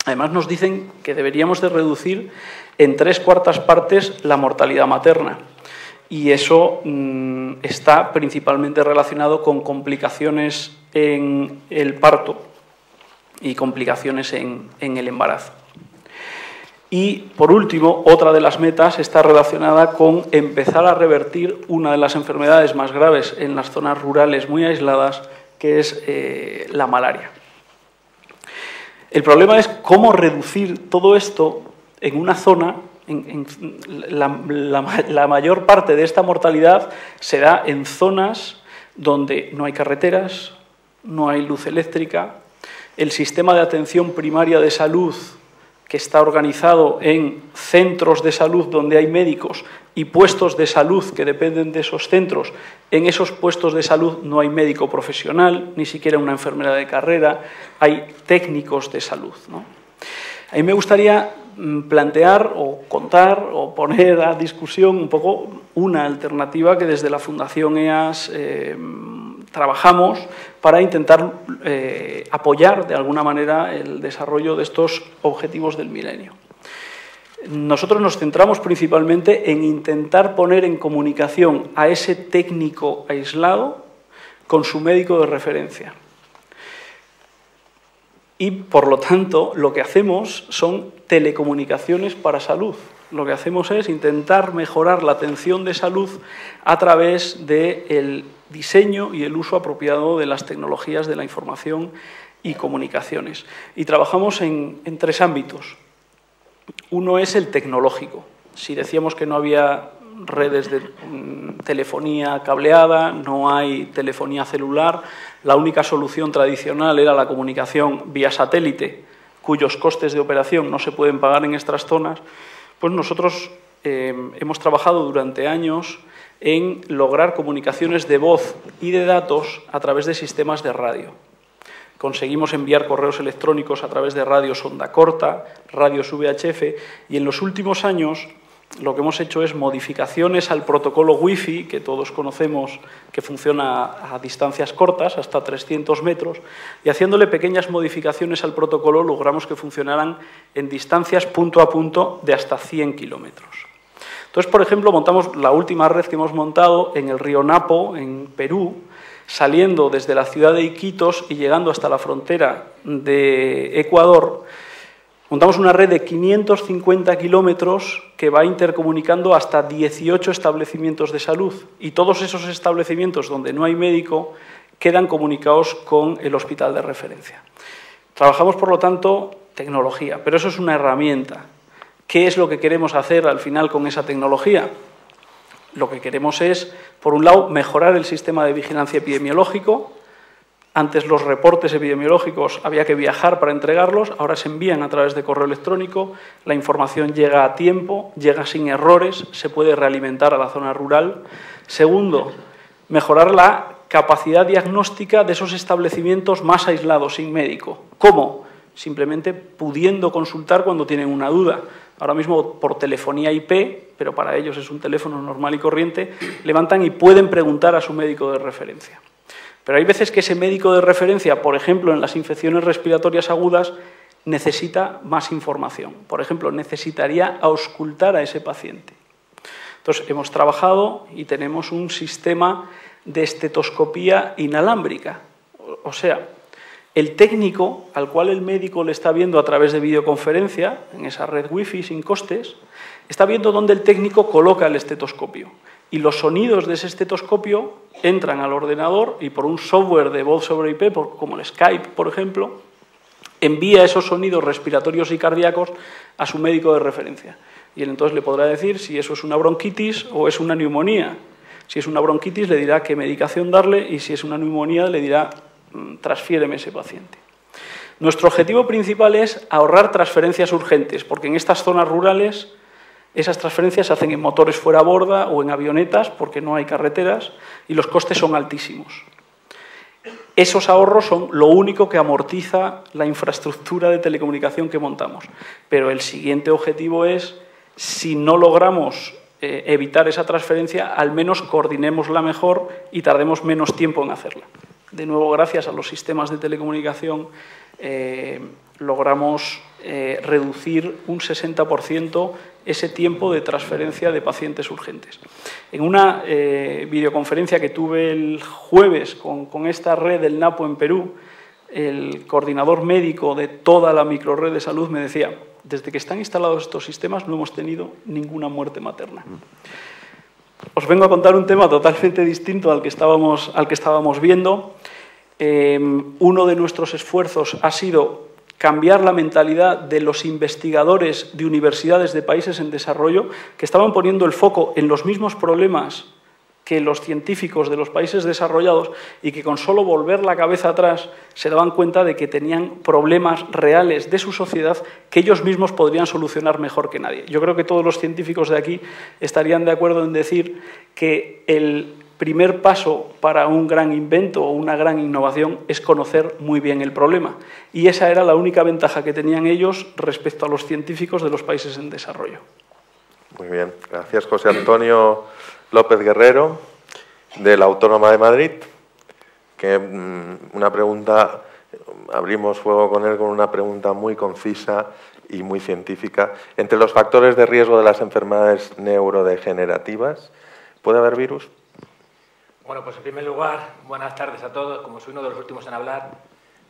Además nos dicen que deberíamos de reducir en 3/4 partes la mortalidad materna. Y eso está principalmente relacionado con complicaciones en el parto y complicaciones en el embarazo. Y, por último, otra de las metas está relacionada con empezar a revertir una de las enfermedades más graves en las zonas rurales muy aisladas, que es la malaria. El problema es cómo reducir todo esto en una zona. La mayor parte de esta mortalidad se da en zonas donde no hay carreteras, no hay luz eléctrica, el sistema de atención primaria de salud, que está organizado en centros de salud donde hay médicos y puestos de salud que dependen de esos centros, en esos puestos de salud no hay médico profesional, ni siquiera una enfermera de carrera, hay técnicos de salud, ¿no? A mí me gustaría plantear o contar o poner a discusión un poco una alternativa que desde la Fundación EAS trabajamos para intentar apoyar de alguna manera el desarrollo de estos objetivos del milenio. Nosotros nos centramos principalmente en intentar poner en comunicación a ese técnico aislado con su médico de referencia. Y, por lo tanto, lo que hacemos son telecomunicaciones para salud. Lo que hacemos es intentar mejorar la atención de salud a través del diseño y el uso apropiado de las tecnologías de la información y comunicaciones. Y trabajamos en 3 ámbitos. Uno es el tecnológico. Si decíamos que no había redes de telefonía cableada, no hay telefonía celular, la única solución tradicional era la comunicación vía satélite, cuyos costes de operación no se pueden pagar en estas zonas, pues nosotros hemos trabajado durante años en lograr comunicaciones de voz y de datos a través de sistemas de radio. Conseguimos enviar correos electrónicos a través de radios onda corta, radios VHF, y en los últimos años lo que hemos hecho es modificaciones al protocolo Wi-Fi, que todos conocemos que funciona a distancias cortas, hasta 300 metros, y haciéndole pequeñas modificaciones al protocolo logramos que funcionaran en distancias punto a punto de hasta 100 kilómetros. Entonces, por ejemplo, montamos la última red que hemos montado en el río Napo, en Perú, saliendo desde la ciudad de Iquitos y llegando hasta la frontera de Ecuador. Montamos una red de 550 kilómetros que va intercomunicando hasta 18 establecimientos de salud, y todos esos establecimientos donde no hay médico quedan comunicados con el hospital de referencia. Trabajamos, por lo tanto, tecnología, pero eso es una herramienta. ¿Qué es lo que queremos hacer al final con esa tecnología? Lo que queremos es, por un lado, mejorar el sistema de vigilancia epidemiológico. Antes los reportes epidemiológicos había que viajar para entregarlos, ahora se envían a través de correo electrónico, la información llega a tiempo, llega sin errores, se puede realimentar a la zona rural. Segundo, mejorar la capacidad diagnóstica de esos establecimientos más aislados, sin médico. ¿Cómo? Simplemente pudiendo consultar cuando tienen una duda. Ahora mismo por telefonía IP, pero para ellos es un teléfono normal y corriente, levantan y pueden preguntar a su médico de referencia. Pero hay veces que ese médico de referencia, por ejemplo, en las infecciones respiratorias agudas, necesita más información. Por ejemplo, necesitaría auscultar a ese paciente. Entonces, hemos trabajado y tenemos un sistema de estetoscopía inalámbrica. O sea, el técnico, al cual el médico le está viendo a través de videoconferencia, en esa red wifi sin costes, está viendo dónde el técnico coloca el estetoscopio. Y los sonidos de ese estetoscopio entran al ordenador y por un software de voz sobre IP, como el Skype, por ejemplo, envía esos sonidos respiratorios y cardíacos a su médico de referencia. Y él entonces le podrá decir si eso es una bronquitis o es una neumonía. Si es una bronquitis, le dirá qué medicación darle, y si es una neumonía, le dirá transfiéreme ese paciente. Nuestro objetivo principal es ahorrar transferencias urgentes, porque en estas zonas rurales esas transferencias se hacen en motores fuera borda o en avionetas, porque no hay carreteras, y los costes son altísimos. Esos ahorros son lo único que amortiza la infraestructura de telecomunicación que montamos. Pero el siguiente objetivo es, si no logramos evitar esa transferencia, al menos coordinémosla mejor y tardemos menos tiempo en hacerla. De nuevo, gracias a los sistemas de telecomunicación, logramos reducir un 60% ese tiempo de transferencia de pacientes urgentes. En una videoconferencia que tuve el jueves con esta red del NAPO en Perú, el coordinador médico de toda la microred de salud me decía: desde que están instalados estos sistemas no hemos tenido ninguna muerte materna. Os vengo a contar un tema totalmente distinto al que estábamos viendo. Uno de nuestros esfuerzos ha sido cambiar la mentalidad de los investigadores de universidades de países en desarrollo, que estaban poniendo el foco en los mismos problemas que los científicos de los países desarrollados, y que con solo volver la cabeza atrás se daban cuenta de que tenían problemas reales de su sociedad que ellos mismos podrían solucionar mejor que nadie. Yo creo que todos los científicos de aquí estarían de acuerdo en decir que el primer paso para un gran invento o una gran innovación es conocer muy bien el problema. Y esa era la única ventaja que tenían ellos respecto a los científicos de los países en desarrollo. Muy bien. Gracias, José Antonio López Guerrero, de la Autónoma de Madrid. Una pregunta, abrimos fuego con él con una pregunta muy concisa y muy científica. Entre los factores de riesgo de las enfermedades neurodegenerativas, ¿puede haber virus? Bueno, pues en primer lugar, buenas tardes a todos. Como soy uno de los últimos en hablar,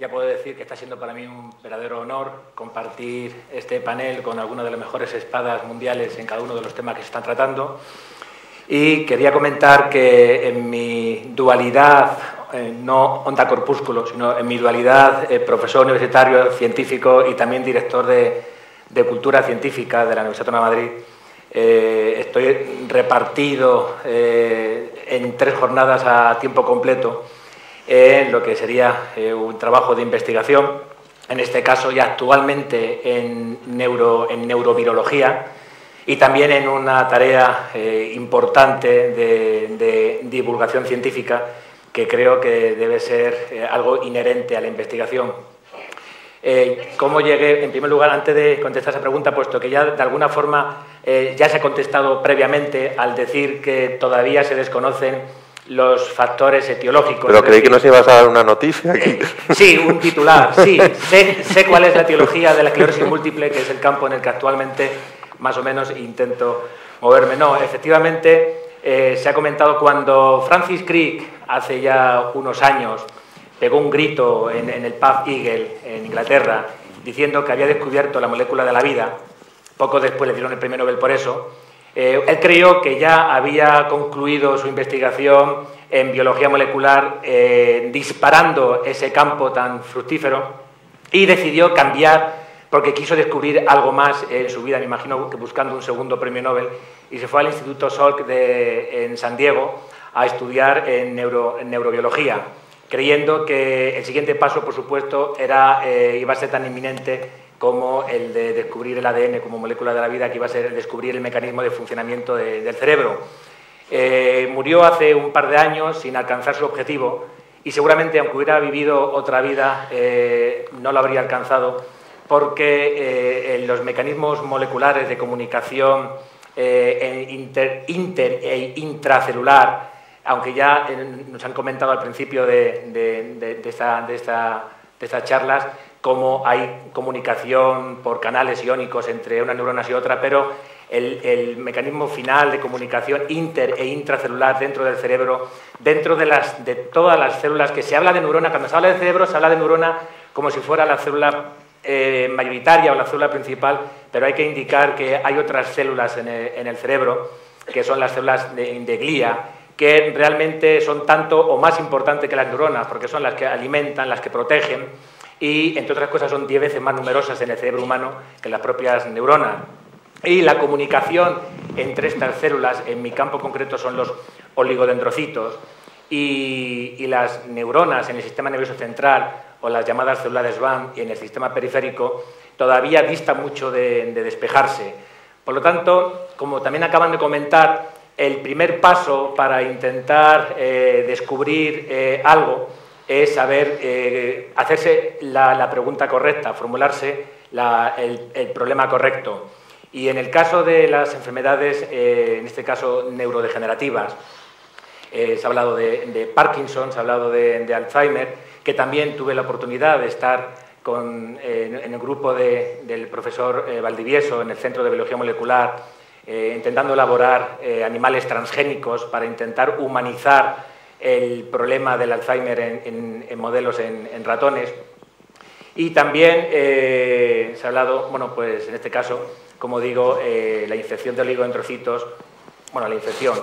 ya puedo decir que está siendo para mí un verdadero honor compartir este panel con algunas de las mejores espadas mundiales en cada uno de los temas que se están tratando. Y quería comentar que en mi dualidad, no onda corpúsculo, sino en mi dualidad profesor universitario, científico y también director de cultura científica de la Universidad Autónoma de Madrid, estoy repartido en 3 jornadas a tiempo completo en lo que sería un trabajo de investigación, en este caso y actualmente en neurovirología, y también en una tarea importante de divulgación científica que creo que debe ser algo inherente a la investigación. ¿Cómo llegué? En primer lugar, antes de contestar esa pregunta, puesto que ya de alguna forma ya se ha contestado previamente al decir que todavía se desconocen los factores etiológicos. Pero creí que nos ibas a dar una noticia aquí. Sí, un titular. Sí, sé cuál es la etiología de la esclerosis múltiple, que es el campo en el que actualmente más o menos intento moverme. No, efectivamente, se ha comentado cuando Francis Crick, hace ya unos años, pegó un grito en el pub Eagle, en Inglaterra, diciendo que había descubierto la molécula de la vida. Poco después le dieron el premio Nobel por eso. Él creyó que ya había concluido su investigación en biología molecular, disparando ese campo tan fructífero, y decidió cambiar porque quiso descubrir algo más en su vida, me imagino que buscando un segundo premio Nobel, y se fue al Instituto Salk en San Diego a estudiar en neurobiología, creyendo que el siguiente paso, por supuesto, iba a ser tan inminente como el de descubrir el ADN como molécula de la vida, que iba a ser descubrir el mecanismo de funcionamiento del cerebro. Murió hace un par de años sin alcanzar su objetivo, y seguramente, aunque hubiera vivido otra vida, no lo habría alcanzado, porque los mecanismos moleculares de comunicación inter e intracelular, aunque ya nos han comentado al principio de estas charlas cómo hay comunicación por canales iónicos entre unas neuronas y otra, pero el mecanismo final de comunicación inter e intracelular dentro del cerebro, dentro de todas las células, que se habla de neurona. Cuando se habla de cerebro se habla de neurona como si fuera la célula mayoritaria o la célula principal, pero hay que indicar que hay otras células en el cerebro, que son las células de glía, que realmente son tanto o más importantes que las neuronas, porque son las que alimentan, las que protegen, y entre otras cosas son 10 veces más numerosas en el cerebro humano que las propias neuronas. Y la comunicación entre estas células, en mi campo concreto, son los oligodendrocitos, y las neuronas en el sistema nervioso central o las llamadas células de Schwann en el sistema periférico todavía dista mucho de despejarse. Por lo tanto, como también acaban de comentar, el primer paso para intentar descubrir algo es saber hacerse la pregunta correcta, formularse el problema correcto. Y en el caso de las enfermedades, en este caso neurodegenerativas, se ha hablado de Parkinson, se ha hablado de Alzheimer, que también tuve la oportunidad de estar en el grupo del profesor Valdivieso en el Centro de Biología Molecular, intentando elaborar animales transgénicos para intentar humanizar el problema del Alzheimer en modelos en ratones. Y también se ha hablado, bueno, pues en este caso, como digo, la infección de oligodendrocitos, bueno,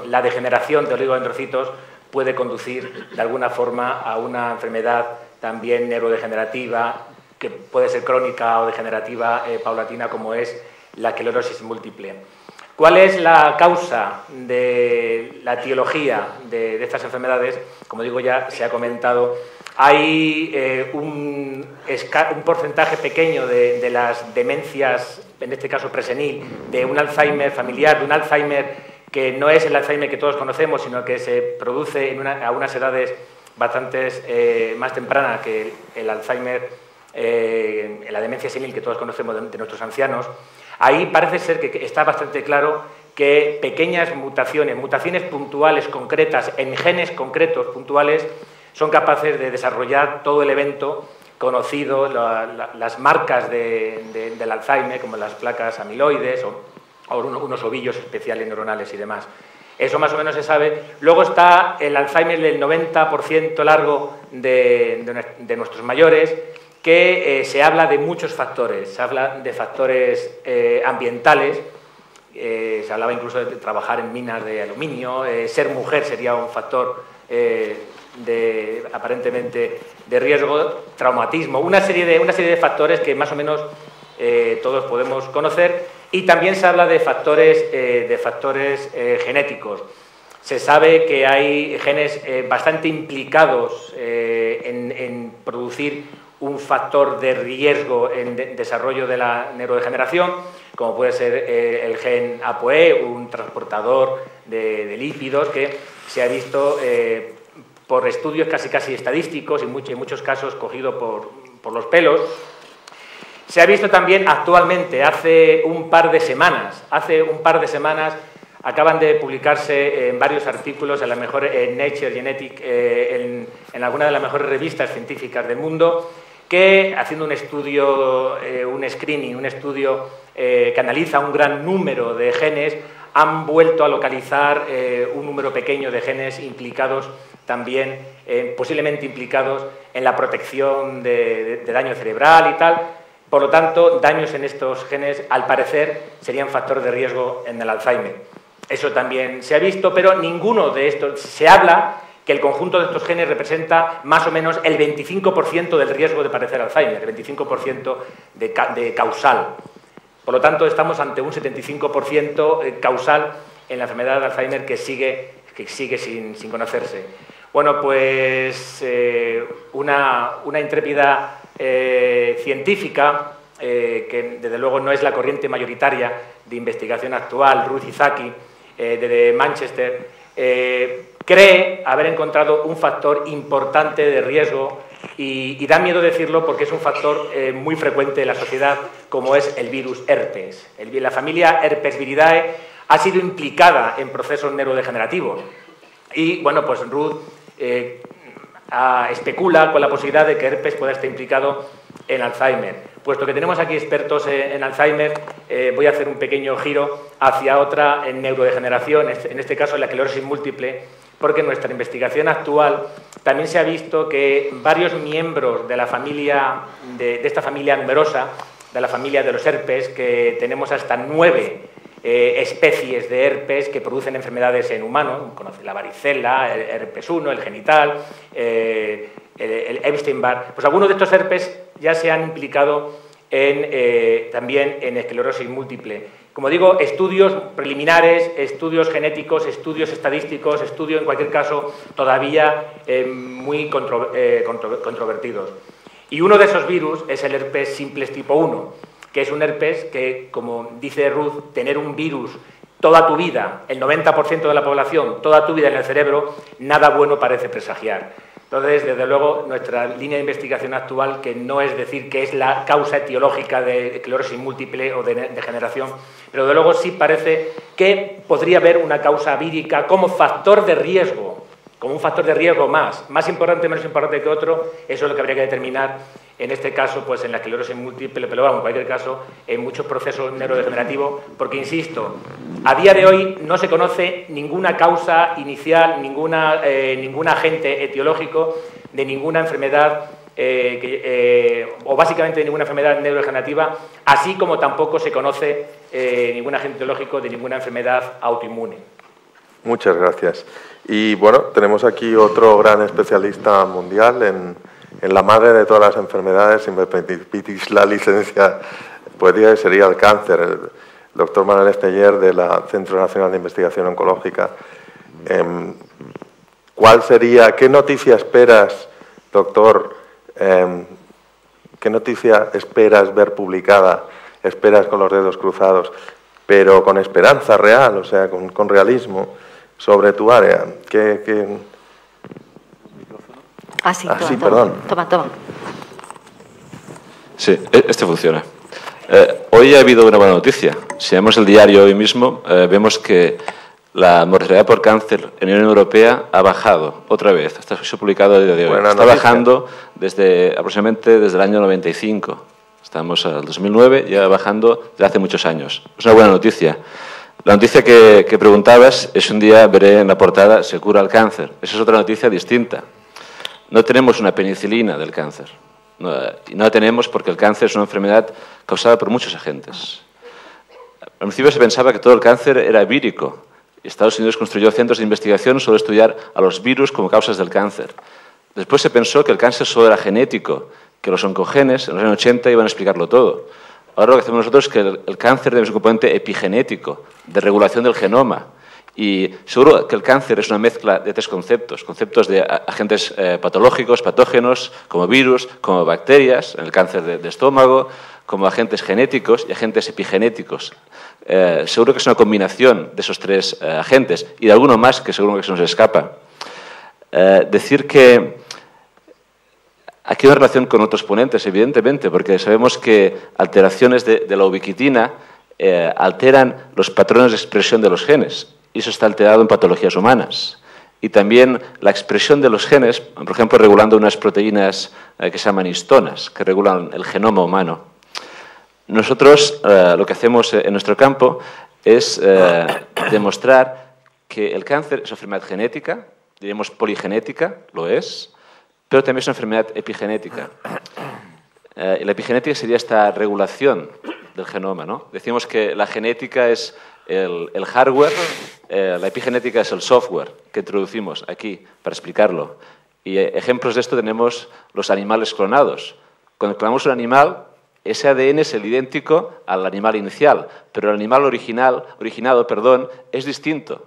la degeneración de oligodendrocitos puede conducir de alguna forma a una enfermedad también neurodegenerativa, que puede ser crónica o degenerativa paulatina, como es la esclerosis múltiple. ¿Cuál es la causa de la etiología de estas enfermedades? Como digo, ya se ha comentado. Hay un porcentaje pequeño de las demencias, en este caso presenil, de un Alzheimer familiar, de un Alzheimer que no es el Alzheimer que todos conocemos, sino que se produce a unas edades bastante más tempranas que el Alzheimer, la demencia senil que todos conocemos de nuestros ancianos. Ahí parece ser que está bastante claro que pequeñas mutaciones puntuales, concretas, en genes concretos, puntuales, son capaces de desarrollar todo el evento conocido, las marcas del Alzheimer, como las placas amiloides o unos ovillos especiales neuronales y demás. Eso más o menos se sabe. Luego está el Alzheimer del 90% largo de nuestros mayores, que se habla de muchos factores. Se habla de factores ambientales, se hablaba incluso de trabajar en minas de aluminio, ser mujer sería un factor aparentemente de riesgo, traumatismo, una serie de factores que más o menos todos podemos conocer. Y también se habla de factores genéticos. Se sabe que hay genes bastante implicados en producir un factor de riesgo en desarrollo de la neurodegeneración, como puede ser el gen ApoE, un transportador de lípidos, que se ha visto por estudios casi estadísticos y en muchos casos cogido por los pelos. Se ha visto también actualmente, hace un par de semanas, acaban de publicarse en varios artículos, en Nature Genetic, en alguna de las mejores revistas científicas del mundo, que haciendo un estudio, un estudio que analiza un gran número de genes, han vuelto a localizar un número pequeño de genes implicados también, posiblemente implicados en la protección de daño cerebral y tal. Por lo tanto, daños en estos genes, al parecer, serían factor de riesgo en el Alzheimer. Eso también se ha visto, pero ninguno de estos... Se habla que el conjunto de estos genes representa más o menos el 25% del riesgo de padecer Alzheimer, el 25% de causal. Por lo tanto, estamos ante un 75% causal en la enfermedad de Alzheimer que sigue sin conocerse. Bueno, pues una intrépida científica, que desde luego no es la corriente mayoritaria de investigación actual, Ruth Izaki, de Manchester, cree haber encontrado un factor importante de riesgo y da miedo decirlo porque es un factor muy frecuente en la sociedad, como es el virus herpes. La familia Herpesviridae ha sido implicada en procesos neurodegenerativos y, bueno, pues Ruth especula con la posibilidad de que herpes pueda estar implicado en Alzheimer. puesto que tenemos aquí expertos en Alzheimer, voy a hacer un pequeño giro hacia otra en neurodegeneración, en este caso en la esclerosis múltiple, porque en nuestra investigación actual también se ha visto que varios miembros de la familia, de esta familia numerosa, de la familia de los herpes, que tenemos hasta 9 especies de herpes que producen enfermedades en humanos, la varicela, el herpes 1, el genital, el Epstein-Barr. Pues algunos de estos herpes ya se han implicado también en esclerosis múltiple. Como digo, estudios preliminares, estudios genéticos, estudios estadísticos, estudios en cualquier caso todavía muy controvertidos. Y uno de esos virus es el herpes simplex tipo 1, que es un herpes que, como dice Ruth, tener un virus toda tu vida, el 90% de la población, toda tu vida en el cerebro, nada bueno parece presagiar. Entonces, desde luego, nuestra línea de investigación actual, que no es decir que es la causa etiológica de esclerosis múltiple o de degeneración, pero desde luego sí parece que podría haber una causa vírica como factor de riesgo, como un factor de riesgo más importante, menos importante que otro. Eso es lo que habría que determinar en este caso, pues en la esclerosis múltiple, pero vamos, en cualquier caso, en muchos procesos neurodegenerativos, porque, insisto, a día de hoy no se conoce ninguna causa inicial, ningún agente etiológico de ninguna enfermedad, o básicamente de ninguna enfermedad neurodegenerativa, así como tampoco se conoce ningún agente etiológico de ninguna enfermedad autoinmune. Muchas gracias. Y bueno, tenemos aquí otro gran especialista mundial en la madre de todas las enfermedades, si me permitís la licencia poética, sería el cáncer, el doctor Manuel Esteller del Centro Nacional de Investigación Oncológica. ¿Qué noticia esperas, doctor, qué noticia esperas ver publicada, esperas con los dedos cruzados, pero con esperanza real, o sea, con realismo, sobre tu área? Sí, perdón. Toma. Sí, este funciona. Hoy ha habido una buena noticia. Si vemos el diario hoy mismo, vemos que la mortalidad por cáncer en la Unión Europea ha bajado otra vez. Esto se ha publicado el día de hoy. Está bajando aproximadamente desde el año 95. Estamos al 2009, ya bajando desde hace muchos años. Es una buena noticia. La noticia que preguntabas es: un día veré en la portada "se cura el cáncer". Esa es otra noticia distinta. No tenemos una penicilina del cáncer. No la tenemos porque el cáncer es una enfermedad causada por muchos agentes. Al principio se pensaba que todo el cáncer era vírico. Estados Unidos construyó centros de investigación solo estudiar a los virus como causas del cáncer. Después se pensó que el cáncer solo era genético, que los oncogenes en los años 80 iban a explicarlo todo. Ahora lo que hacemos nosotros es que el cáncer debe ser un componente epigenético, de regulación del genoma. Y seguro que el cáncer es una mezcla de tres conceptos. Conceptos de agentes patológicos, patógenos, como virus, como bacterias, en el cáncer de estómago, como agentes genéticos y agentes epigenéticos. Seguro que es una combinación de esos tres agentes y de alguno más que seguro que se nos escapa. Decir que aquí hay una relación con otros ponentes, evidentemente, porque sabemos que alteraciones de la ubiquitina alteran los patrones de expresión de los genes. Y eso está alterado en patologías humanas. Y también la expresión de los genes, por ejemplo, regulando unas proteínas que se llaman histonas, que regulan el genoma humano. Nosotros lo que hacemos en nuestro campo es demostrar que el cáncer es una enfermedad genética, diríamos poligenética, lo es, pero también es una enfermedad epigenética. Y la epigenética sería esta regulación del genoma, ¿no? Decimos que la genética es el hardware, la epigenética es el software que introducimos aquí para explicarlo. Y ejemplos de esto tenemos los animales clonados. Cuando clonamos un animal, ese ADN es el idéntico al animal inicial, pero el animal originado, es distinto.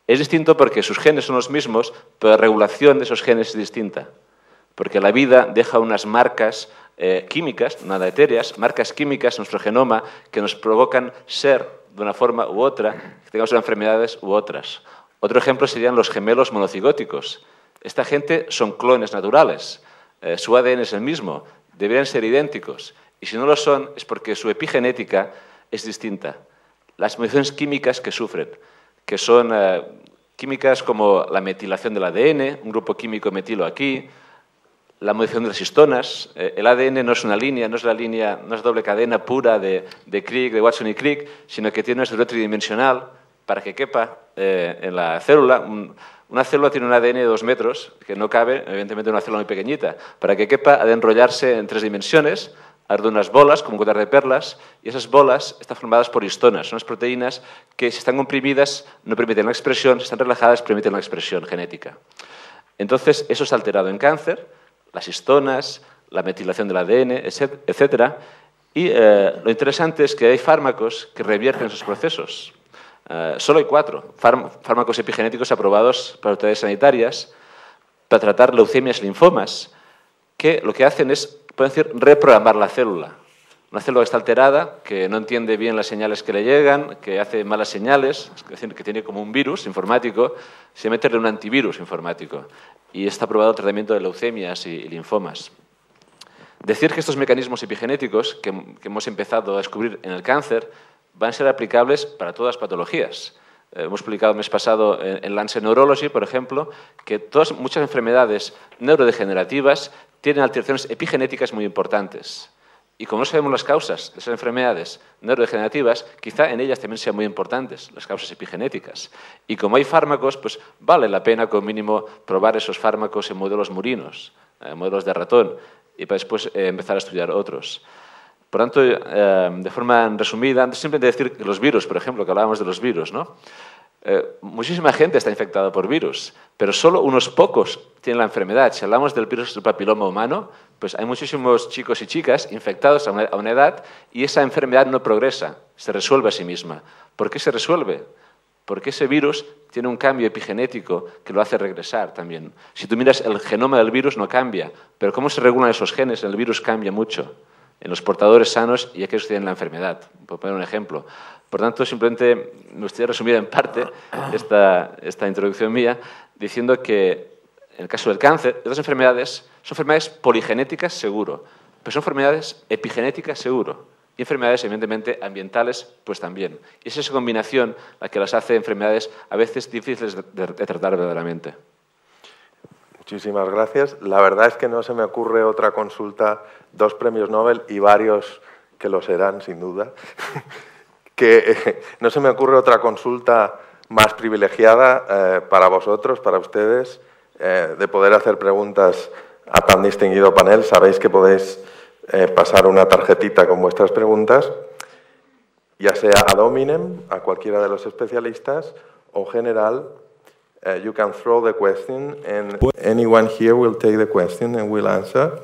Es distinto porque sus genes son los mismos, pero la regulación de esos genes es distinta. Porque la vida deja unas marcas químicas, nada etéreas, marcas químicas en nuestro genoma que nos provocan ser de una forma u otra, que tengamos enfermedades u otras. Otro ejemplo serían los gemelos monocigóticos. Esta gente son clones naturales, su ADN es el mismo, deberían ser idénticos, y si no lo son es porque su epigenética es distinta. Las modificaciones químicas que sufren, que son químicas como la metilación del ADN, un grupo químico metilo aquí, la modificación de las histonas. El ADN no es una línea, no es doble cadena pura de Crick, de Watson y Crick, sino que tiene una estructura tridimensional para que quepa en la célula. Una célula tiene un ADN de 2 metros, que no cabe, evidentemente, en una célula muy pequeñita. Para que quepa, ha de enrollarse en 3 dimensiones, ha de unas bolas, como un collar de perlas, y esas bolas están formadas por histonas, son unas proteínas que, si están comprimidas, no permiten la expresión, si están relajadas, permiten la expresión genética. Entonces, eso es alterado en cáncer, las histonas, la metilación del ADN, etc. Y lo interesante es que hay fármacos que revierten esos procesos. Solo hay 4 fármacos epigenéticos aprobados por autoridades sanitarias para tratar leucemias y linfomas, que lo que hacen es, pueden decir, reprogramar la célula. Una célula que está alterada, que no entiende bien las señales que le llegan, que hace malas señales, es decir, que tiene como un virus informático, se mete un antivirus informático. Y está aprobado el tratamiento de leucemias y linfomas. Decir que estos mecanismos epigenéticos que hemos empezado a descubrir en el cáncer van a ser aplicables para todas las patologías. Hemos publicado el mes pasado en Lancet Neurology, por ejemplo, que muchas enfermedades neurodegenerativas tienen alteraciones epigenéticas muy importantes. Y como no sabemos las causas de esas enfermedades neurodegenerativas, quizá en ellas también sean muy importantes las causas epigenéticas. Y como hay fármacos, pues vale la pena como mínimo probar esos fármacos en modelos murinos, modelos de ratón, y para después empezar a estudiar otros. Por tanto, de forma resumida, simplemente decir que los virus, por ejemplo, que hablábamos de los virus, ¿no? Muchísima gente está infectada por virus, pero solo unos pocos tienen la enfermedad. Si hablamos del virus del papiloma humano, pues hay muchísimos chicos y chicas infectados a una edad y esa enfermedad no progresa, se resuelve a sí misma. ¿Por qué se resuelve? Porque ese virus tiene un cambio epigenético que lo hace regresar también. Si tú miras el genoma del virus no cambia, pero cómo se regulan esos genes en el virus cambia mucho. En los portadores sanos y aquellos que tienen la enfermedad. Por poner un ejemplo. Por tanto, simplemente me gustaría resumir en parte esta introducción mía diciendo que en el caso del cáncer, estas enfermedades son enfermedades poligenéticas seguro, pero son enfermedades epigenéticas seguro y enfermedades evidentemente ambientales pues también. Y es esa combinación la que las hace enfermedades a veces difíciles de tratar verdaderamente. Muchísimas gracias. La verdad es que no se me ocurre otra consulta, 2 premios Nobel y varios que lo serán, sin duda, que no se me ocurre otra consulta más privilegiada para vosotros, para ustedes, de poder hacer preguntas a tan distinguido panel. Sabéis que podéis pasar una tarjetita con vuestras preguntas, ya sea ad hominem, a cualquiera de los especialistas, o general. You can throw the question and anyone here will take the question and will answer.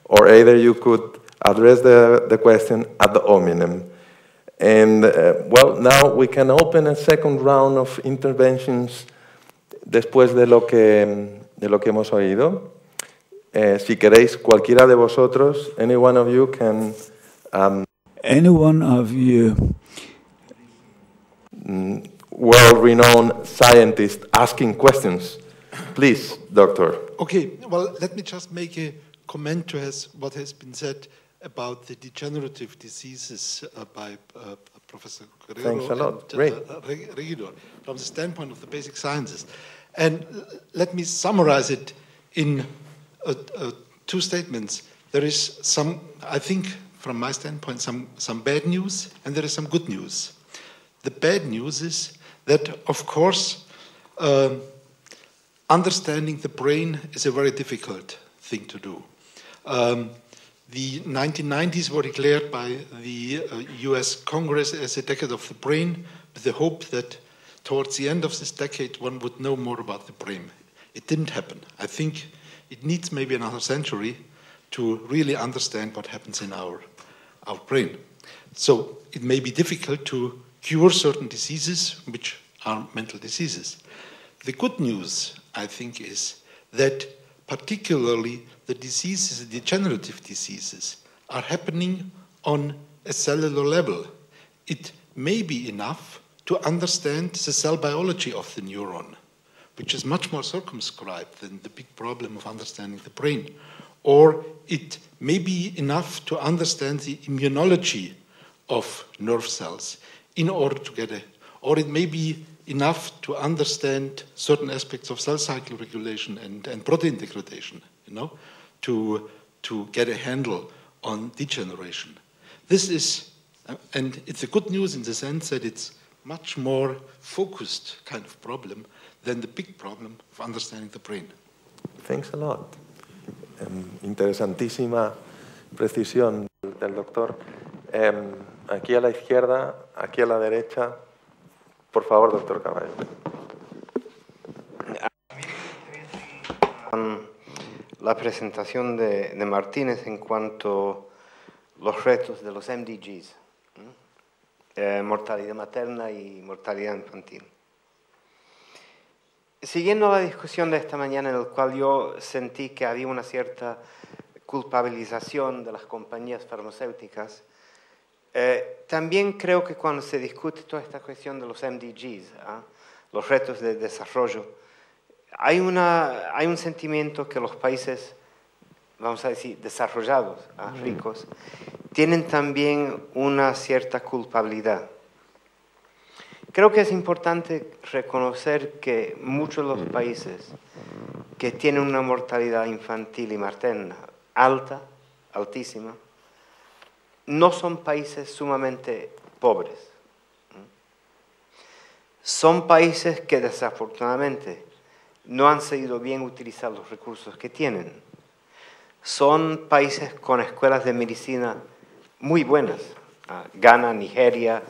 Or either you could address the question ad hominem. And, well, now we can open a second round of interventions después de lo que hemos oído. Si queréis, cualquiera de vosotros, any one of you can... any one of you... world-renowned scientist asking questions. Please, Doctor. Okay, well, let me just make a comment to what has been said about the degenerative diseases by Professor Guerrero. Thanks a lot. And Regidor, from the standpoint of the basic sciences. And let me summarize it in 2 statements. There is some, I think, from my standpoint, some bad news, and there is some good news. The bad news is that, of course, understanding the brain is a very difficult thing to do. The 1990s were declared by the US Congress as a decade of the brain, with the hope that towards the end of this decade one would know more about the brain. It didn't happen. I think it needs maybe another century to really understand what happens in our brain. So it may be difficult to cure certain diseases, which are mental diseases. The good news, I think, is that particularly the diseases, the degenerative diseases, are happening on a cellular level. It may be enough to understand the cell biology of the neuron, which is much more circumscribed than the big problem of understanding the brain. Or it may be enough to understand the immunology of nerve cells in order to get or it may be enough to understand certain aspects of cell cycle regulation and protein degradation, to get a handle on degeneration. This is, and it's a good news in the sense that it's much more focused kind of problem than the big problem of understanding the brain. Thanks a lot. Interesantísima precisión del doctor. Aquí a la izquierda, aquí a la derecha. Por favor, doctor Caballo. La presentación de Martínez en cuanto a los retos de los MDGs, mortalidad materna y mortalidad infantil. Siguiendo la discusión de esta mañana, en la cual yo sentí que había una cierta culpabilización de las compañías farmacéuticas, también creo que cuando se discute toda esta cuestión de los MDGs, los retos de desarrollo, hay un sentimiento que los países, vamos a decir, desarrollados, ricos, tienen también una cierta culpabilidad. Creo que es importante reconocer que muchos de los países que tienen una mortalidad infantil y materna alta, altísima, no son países sumamente pobres. Son países que desafortunadamente no han sabido bien utilizar los recursos que tienen. Son países con escuelas de medicina muy buenas. Ghana, Nigeria,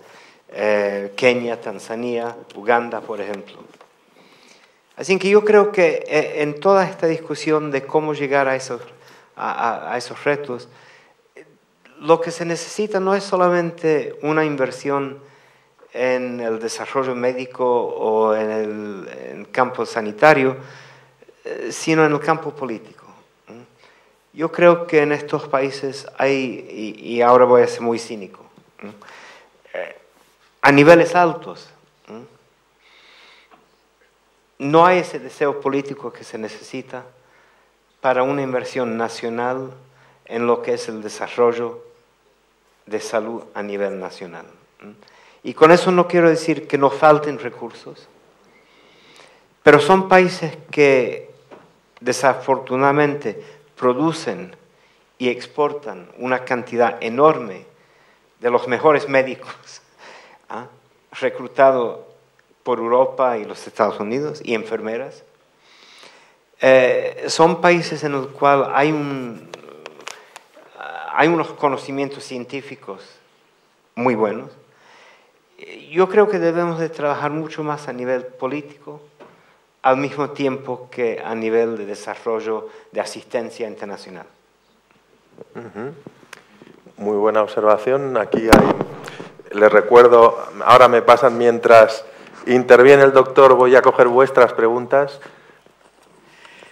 Kenia, Tanzania, Uganda, por ejemplo. Así que yo creo que en toda esta discusión de cómo llegar a esos retos, lo que se necesita no es solamente una inversión en el desarrollo médico o en el campo sanitario, sino en el campo político. Yo creo que en estos países hay, y ahora voy a ser muy cínico, a niveles altos, no hay ese deseo político que se necesita para una inversión nacional en lo que es el desarrollo de salud a nivel nacional. Y con eso no quiero decir que no falten recursos, pero son países que desafortunadamente producen y exportan una cantidad enorme de los mejores médicos reclutados por Europa y los Estados Unidos y enfermeras. Son países en los cuales hay unos conocimientos científicos muy buenos. Yo creo que debemos de trabajar mucho más a nivel político, al mismo tiempo que a nivel de desarrollo de asistencia internacional. Muy buena observación. Aquí les recuerdo, ahora me pasan mientras interviene el doctor, voy a coger vuestras preguntas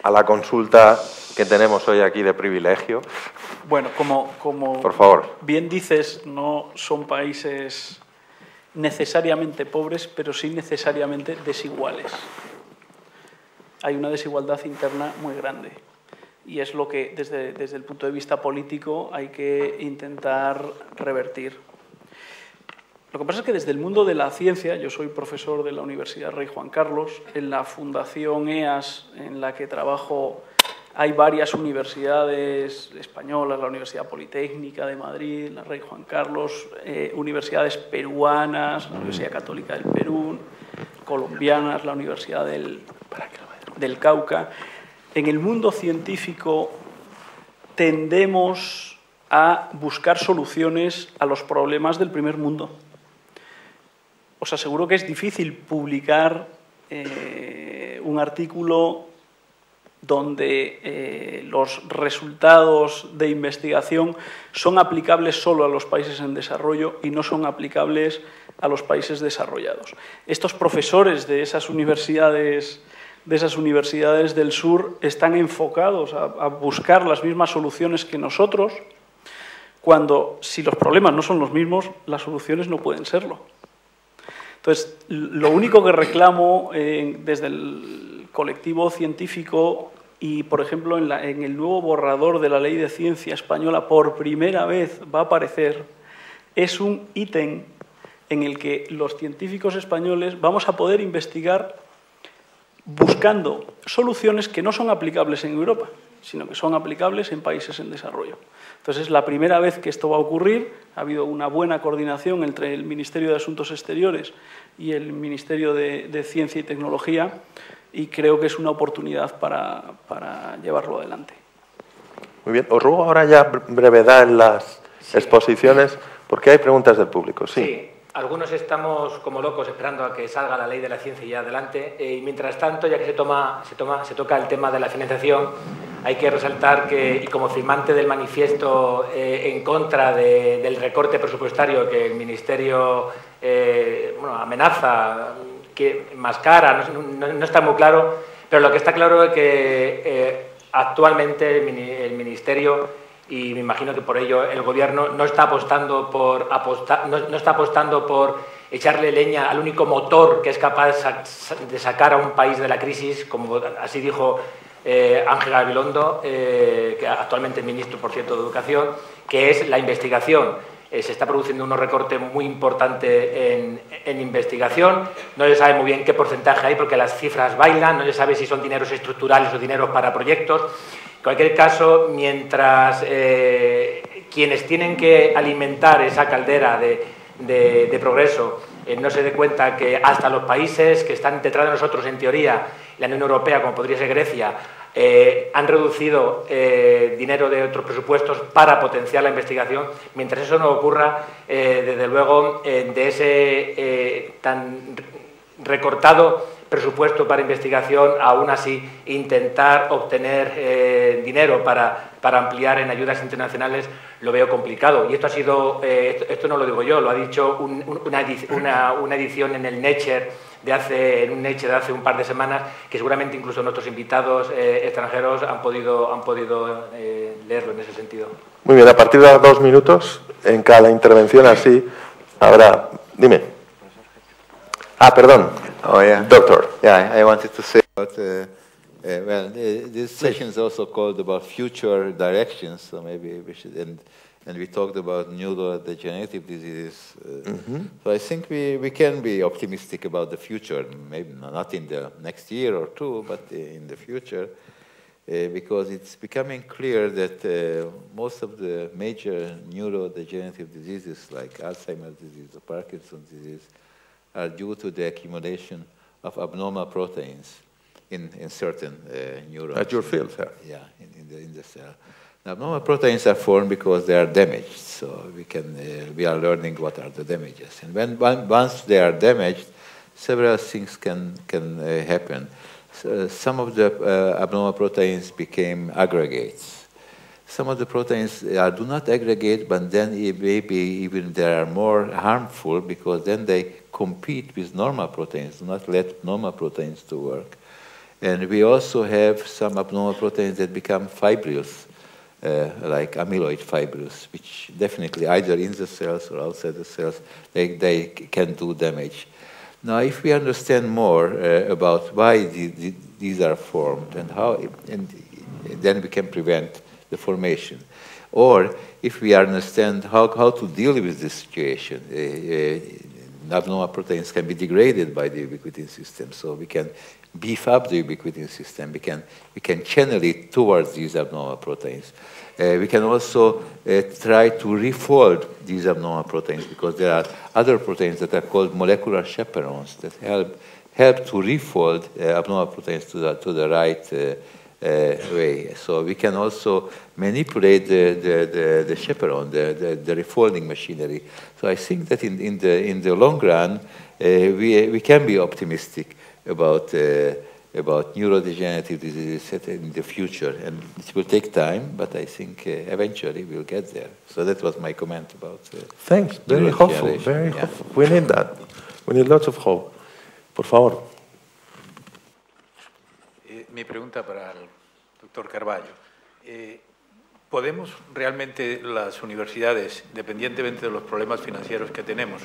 a la consulta que tenemos hoy aquí de privilegio. Bueno, como por favor. Bien dices, no son países necesariamente pobres, pero sí necesariamente desiguales. Hay una desigualdad interna muy grande y es lo que desde el punto de vista político hay que intentar revertir. Lo que pasa es que desde el mundo de la ciencia, yo soy profesor de la Universidad Rey Juan Carlos, en la Fundación EAS en la que trabajo hay varias universidades españolas, la Universidad Politécnica de Madrid, la Rey Juan Carlos, universidades peruanas, la Universidad Católica del Perú, colombianas, la Universidad del Cauca. En el mundo científico tendemos a buscar soluciones a los problemas del primer mundo. Os aseguro que es difícil publicar un artículo donde los resultados de investigación son aplicables solo a los países en desarrollo y no son aplicables a los países desarrollados. Estos profesores de esas universidades del sur están enfocados a buscar las mismas soluciones que nosotros, cuando si los problemas no son los mismos, las soluciones no pueden serlo. Entonces, lo único que reclamo desde el colectivo científico y, por ejemplo, en el nuevo borrador de la Ley de Ciencia Española, por primera vez va a aparecer, es un ítem en el que los científicos españoles vamos a poder investigar buscando soluciones que no son aplicables en Europa. sino que son aplicables en países en desarrollo. Entonces, es la primera vez que esto va a ocurrir. Ha habido una buena coordinación entre el Ministerio de Asuntos Exteriores y el Ministerio de Ciencia y Tecnología, y creo que es una oportunidad para llevarlo adelante. Muy bien. Os ruego ahora ya brevedad en las exposiciones, porque hay preguntas del público. Sí. Algunos estamos como locos esperando a que salga la ley de la ciencia y ya adelante. Y mientras tanto, ya que se toca el tema de la financiación, hay que resaltar que, y como firmante del manifiesto en contra del recorte presupuestario que el Ministerio amenaza, que enmascara, no está muy claro, pero lo que está claro es que actualmente el Ministerio, y me imagino que por ello el Gobierno, no está apostando por echarle leña al único motor que es capaz de sacar a un país de la crisis, como así dijo Ángel Gabilondo, que actualmente es ministro, por cierto, de Educación, que es la investigación. Se está produciendo unos recortes muy importantes en investigación. No se sabe muy bien qué porcentaje hay porque las cifras bailan, no se sabe si son dineros estructurales o dineros para proyectos. En cualquier caso, mientras quienes tienen que alimentar esa caldera de progreso no se dé cuenta que hasta los países que están detrás de nosotros, en teoría, la Unión Europea, como podría ser Grecia, han reducido dinero de otros presupuestos para potenciar la investigación. Mientras eso no ocurra, desde luego, de ese tan recortado presupuesto para investigación, aún así intentar obtener dinero para ampliar en ayudas internacionales lo veo complicado. Y esto ha sido, esto no lo digo yo, lo ha dicho una edición en el Nature de hace un par de semanas, que seguramente incluso nuestros invitados extranjeros han podido leerlo en ese sentido. Muy bien, a partir de 2 minutos en cada intervención, así habrá... Dime. Perdón. Oh, yeah. Doctor. Yeah, I wanted to say about, this session is also called about future directions, so maybe we should, and we talked about neurodegenerative diseases. So I think we can be optimistic about the future, maybe not in the next year or two, but in the future, because it's becoming clear that most of the major neurodegenerative diseases like Alzheimer's disease or Parkinson's disease are due to the accumulation of abnormal proteins in certain neurons. At your field, sir? Yeah, in the cell. Now, abnormal proteins are formed because they are damaged, so we are learning what are the damages. And once they are damaged, several things can happen. So some of the abnormal proteins became aggregates. Some of the proteins do not aggregate, but then maybe even they are more harmful because then they compete with normal proteins, do not let normal proteins to work. And we also have some abnormal proteins that become fibrous, like amyloid fibrous, which definitely either in the cells or outside the cells, they can do damage. Now, if we understand more about why these are formed and how, and then we can prevent the formation. Or if we understand how to deal with this situation, abnormal proteins can be degraded by the ubiquitin system, so we can beef up the ubiquitin system. We can channel it towards these abnormal proteins. We can also try to refold these abnormal proteins because there are other proteins that are called molecular chaperones that help to refold abnormal proteins to the right way. So we can also manipulate the chaperone, the refolding machinery. So I think that in the long run, we can be optimistic about neurodegenerative diseases in the future. And it will take time, but I think eventually we'll get there. So that was my comment about Thanks. Very hopeful. Very hopeful. We need that. We need lots of hope. Por favor. Mi pregunta para el doctor Carballo. ¿Podemos realmente las universidades, independientemente de los problemas financieros que tenemos,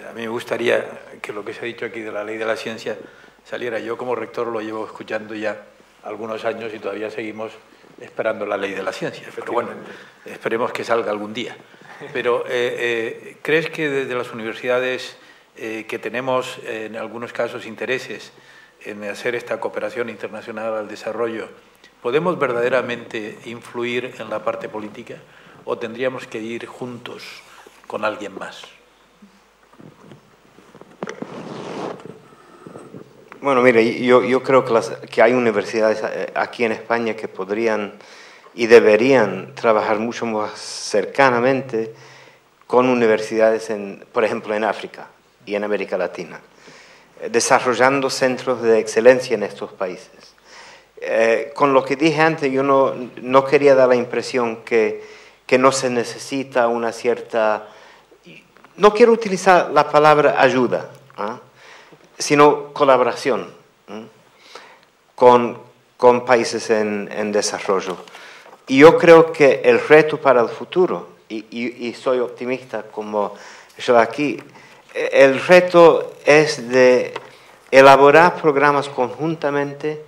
a mí me gustaría que lo que se ha dicho aquí de la ley de la ciencia saliera? Yo como rector lo llevo escuchando ya algunos años y todavía seguimos esperando la ley de la ciencia. Pero bueno, esperemos que salga algún día. Pero ¿crees que desde las universidades que tenemos en algunos casos intereses en hacer esta cooperación internacional al desarrollo, ¿podemos verdaderamente influir en la parte política o tendríamos que ir juntos con alguien más? Bueno, mire, yo creo que hay universidades aquí en España que podrían y deberían trabajar mucho más cercanamente con universidades, por ejemplo, en África y en América Latina, desarrollando centros de excelencia en estos países. Con lo que dije antes, yo no quería dar la impresión que no se necesita una cierta... No quiero utilizar la palabra ayuda, sino colaboración con países en desarrollo. Y yo creo que el reto para el futuro, y soy optimista como yo aquí, el reto es de elaborar programas conjuntamente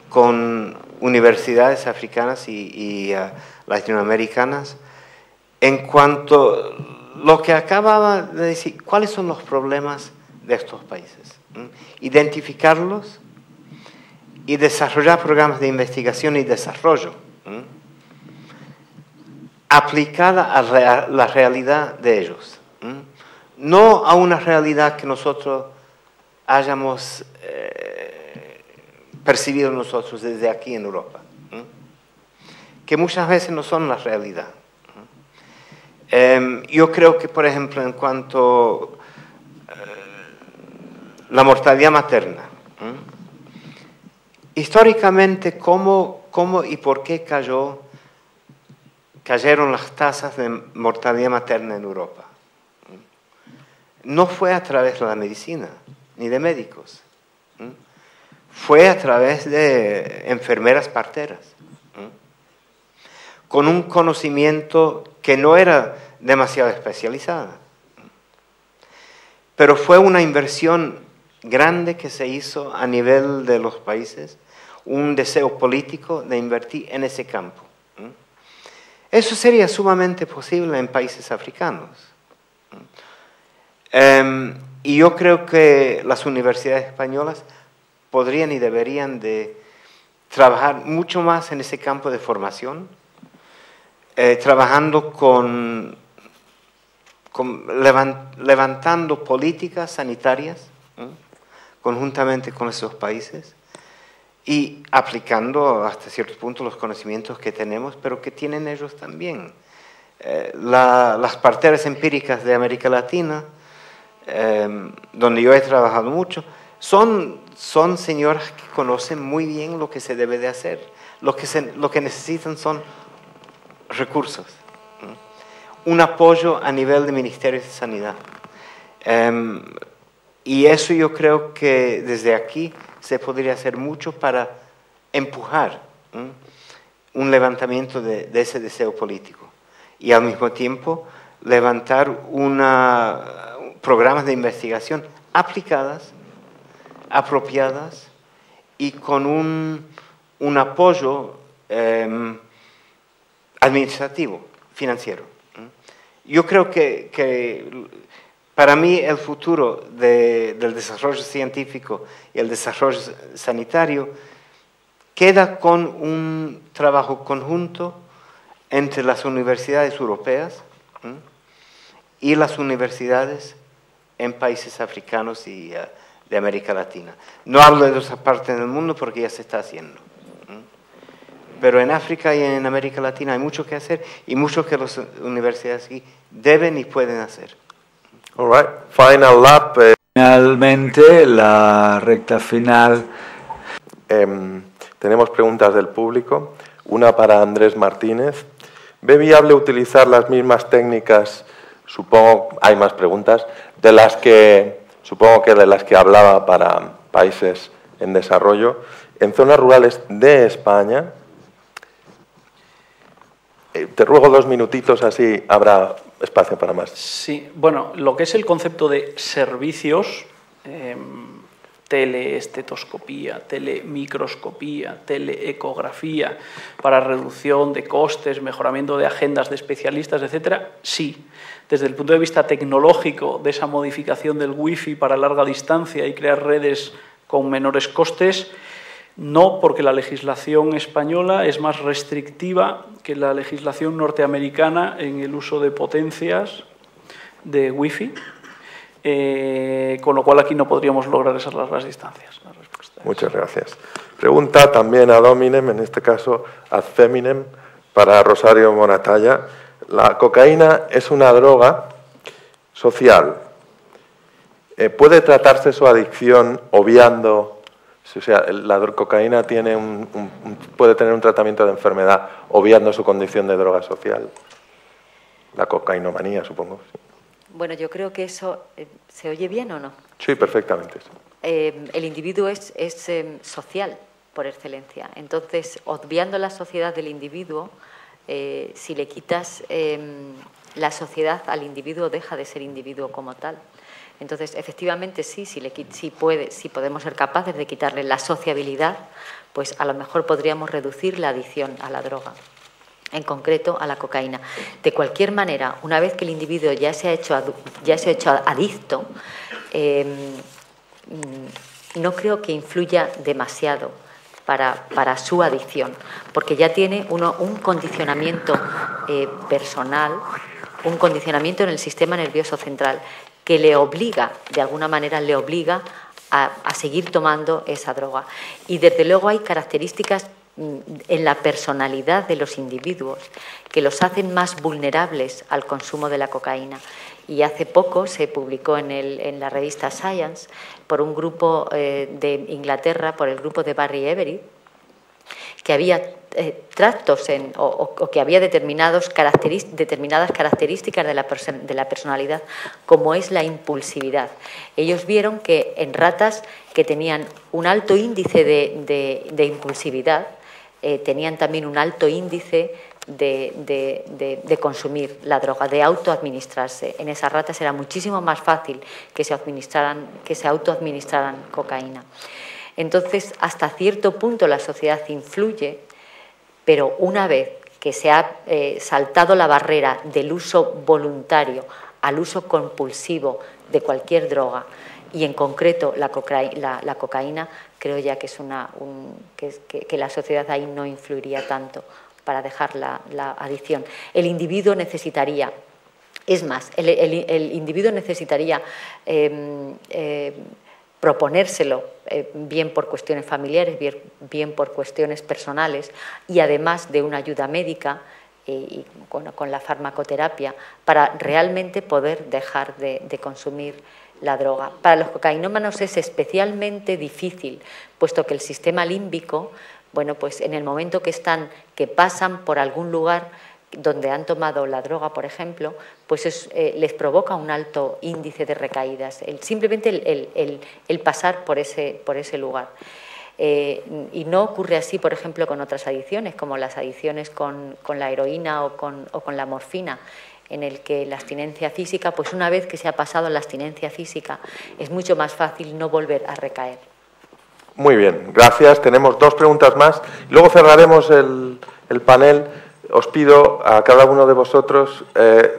con universidades africanas y latinoamericanas en cuanto a lo que acababa de decir, cuáles son los problemas de estos países, identificarlos y desarrollar programas de investigación y desarrollo aplicada a la realidad de ellos, no a una realidad que nosotros hayamos percibido nosotros desde aquí en Europa, que muchas veces no son la realidad. Yo creo que, por ejemplo, en cuanto a la mortalidad materna, históricamente, ¿cómo y por qué cayeron las tasas de mortalidad materna en Europa? No fue a través de la medicina, ni de médicos. Fue a través de enfermeras parteras, con un conocimiento que no era demasiado especializado. Pero fue una inversión grande que se hizo a nivel de los países, un deseo político de invertir en ese campo. Eso sería sumamente posible en países africanos. Y yo creo que las universidades españolas podrían y deberían de trabajar mucho más en ese campo de formación, trabajando levantando políticas sanitarias conjuntamente con esos países y aplicando hasta cierto punto los conocimientos que tenemos, pero que tienen ellos también. Las parteras empíricas de América Latina, donde yo he trabajado mucho, son señoras que conocen muy bien lo que se debe de hacer. Lo que necesitan son recursos, un apoyo a nivel de Ministerios de Sanidad. Y eso yo creo que desde aquí se podría hacer mucho para empujar un levantamiento de ese deseo político y al mismo tiempo levantar programas de investigación aplicadas, apropiadas y con un apoyo administrativo, financiero. Yo creo que para mí el futuro del desarrollo científico y el desarrollo sanitario queda con un trabajo conjunto entre las universidades europeas y las universidades en países africanos y de América Latina. No hablo de otras partes del mundo porque ya se está haciendo. Pero en África y en América Latina hay mucho que hacer y mucho que las universidades aquí deben y pueden hacer. All right. Final lap. Finalmente, la recta final. Tenemos preguntas del público. Una para Andrés Martínez. ¿Ve viable utilizar las mismas técnicas? Supongo, hay más preguntas, de las que hablaba para países en desarrollo, en zonas rurales de España. Te ruego 2 minutitos, así habrá espacio para más. Sí, bueno, lo que es el concepto de servicios, teleestetoscopía, telemicroscopía, teleecografía, para reducción de costes, mejoramiento de agendas de especialistas, etcétera, sí. Desde el punto de vista tecnológico, de esa modificación del wifi para larga distancia y crear redes con menores costes, no porque la legislación española es más restrictiva que la legislación norteamericana en el uso de potencias de Wi-Fi, con lo cual aquí no podríamos lograr esas largas distancias. La respuesta es... Muchas gracias. Pregunta también ad hominem, en este caso ad feminem, para Rosario Moratalla. La cocaína es una droga social. ¿Puede tratarse su adicción obviando, o sea, la cocaína tiene puede tener un tratamiento de enfermedad obviando su condición de droga social? La cocainomanía, supongo. Sí. Bueno, yo creo que eso... ¿Se oye bien o no? Sí, perfectamente. Sí. El individuo es social por excelencia. Entonces, obviando la sociedad del individuo, si le quitas la sociedad al individuo, deja de ser individuo como tal. Entonces, efectivamente, sí, si podemos ser capaces de quitarle la sociabilidad, pues a lo mejor podríamos reducir la adicción a la droga, en concreto a la cocaína. De cualquier manera, una vez que el individuo ya se ha hecho adicto, no creo que influya demasiado para su adicción, porque ya tiene un condicionamiento personal, un condicionamiento en el sistema nervioso central que le obliga, de alguna manera le obliga a seguir tomando esa droga. Y desde luego hay características en la personalidad de los individuos que los hacen más vulnerables al consumo de la cocaína. Y hace poco se publicó en la revista Science por un grupo de Inglaterra, por el grupo de Barry Everett, que había tractos o que había determinadas características de la personalidad, como es la impulsividad. Ellos vieron que en ratas que tenían un alto índice de impulsividad, tenían también un alto índice de consumir la droga, de autoadministrarse. En esas ratas era muchísimo más fácil que se autoadministraran cocaína. Entonces, hasta cierto punto la sociedad influye, pero una vez que se ha saltado la barrera del uso voluntario al uso compulsivo de cualquier droga, y en concreto la cocaína, creo ya que es que la sociedad ahí no influiría tanto para dejar la adicción. El individuo necesitaría, es más, el individuo necesitaría proponérselo, bien por cuestiones familiares, bien por cuestiones personales, y además de una ayuda médica y con la farmacoterapia, para realmente poder dejar de consumir la droga. Para los cocainómanos es especialmente difícil, puesto que el sistema límbico, bueno, pues en el momento que pasan por algún lugar donde han tomado la droga, por ejemplo, pues les provoca un alto índice de recaídas, simplemente el pasar por ese lugar. Y no ocurre así, por ejemplo, con otras adicciones, como las adicciones con la heroína o con la morfina, en el que la abstinencia física, pues una vez que se ha pasado la abstinencia física, es mucho más fácil no volver a recaer. Muy bien, gracias. Tenemos 2 preguntas más. Luego cerraremos el panel. Os pido a cada uno de vosotros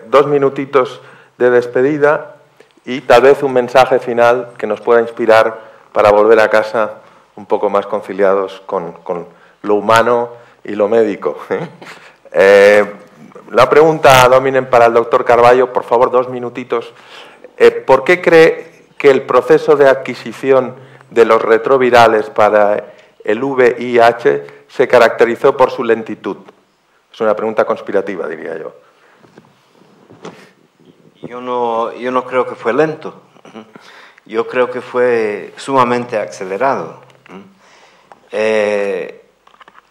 2 minutitos de despedida y tal vez un mensaje final que nos pueda inspirar para volver a casa un poco más conciliados con lo humano y lo médico. La pregunta ad hominem para el doctor Carballo, por favor, 2 minutitos. ¿Por qué cree que el proceso de adquisición de los retrovirales para el VIH se caracterizó por su lentitud? Es una pregunta conspirativa, diría yo. Yo no creo que fue lento. Yo creo que fue sumamente acelerado.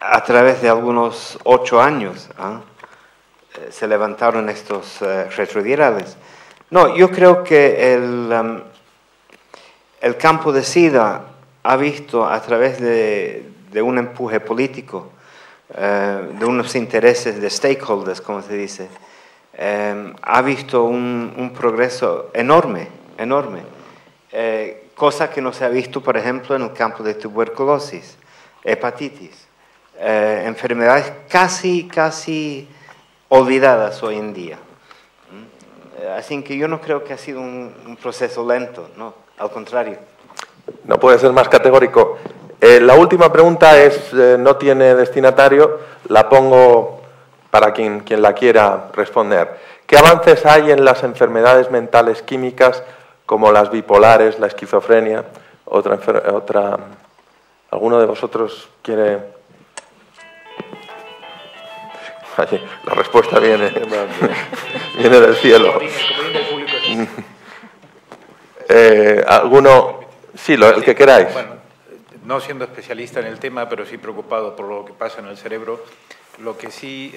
A través de algunos 8 años se levantaron estos retrovirales. No, yo creo que el campo de SIDA ha visto a través de un empuje político, de unos intereses de stakeholders, como se dice, ha visto un progreso enorme, cosa que no se ha visto, por ejemplo, en el campo de tuberculosis, hepatitis, enfermedades casi olvidadas hoy en día. Así que yo no creo que ha sido un proceso lento, no, al contrario. No puede ser más categórico. La última pregunta no tiene destinatario, la pongo para quien la quiera responder. ¿Qué avances hay en las enfermedades mentales químicas como las bipolares, la esquizofrenia? ¿Alguno de vosotros quiere? La respuesta viene del cielo. ¿Alguno? Sí, el que queráis. Bueno, no siendo especialista en el tema, pero sí preocupado por lo que pasa en el cerebro, lo que sí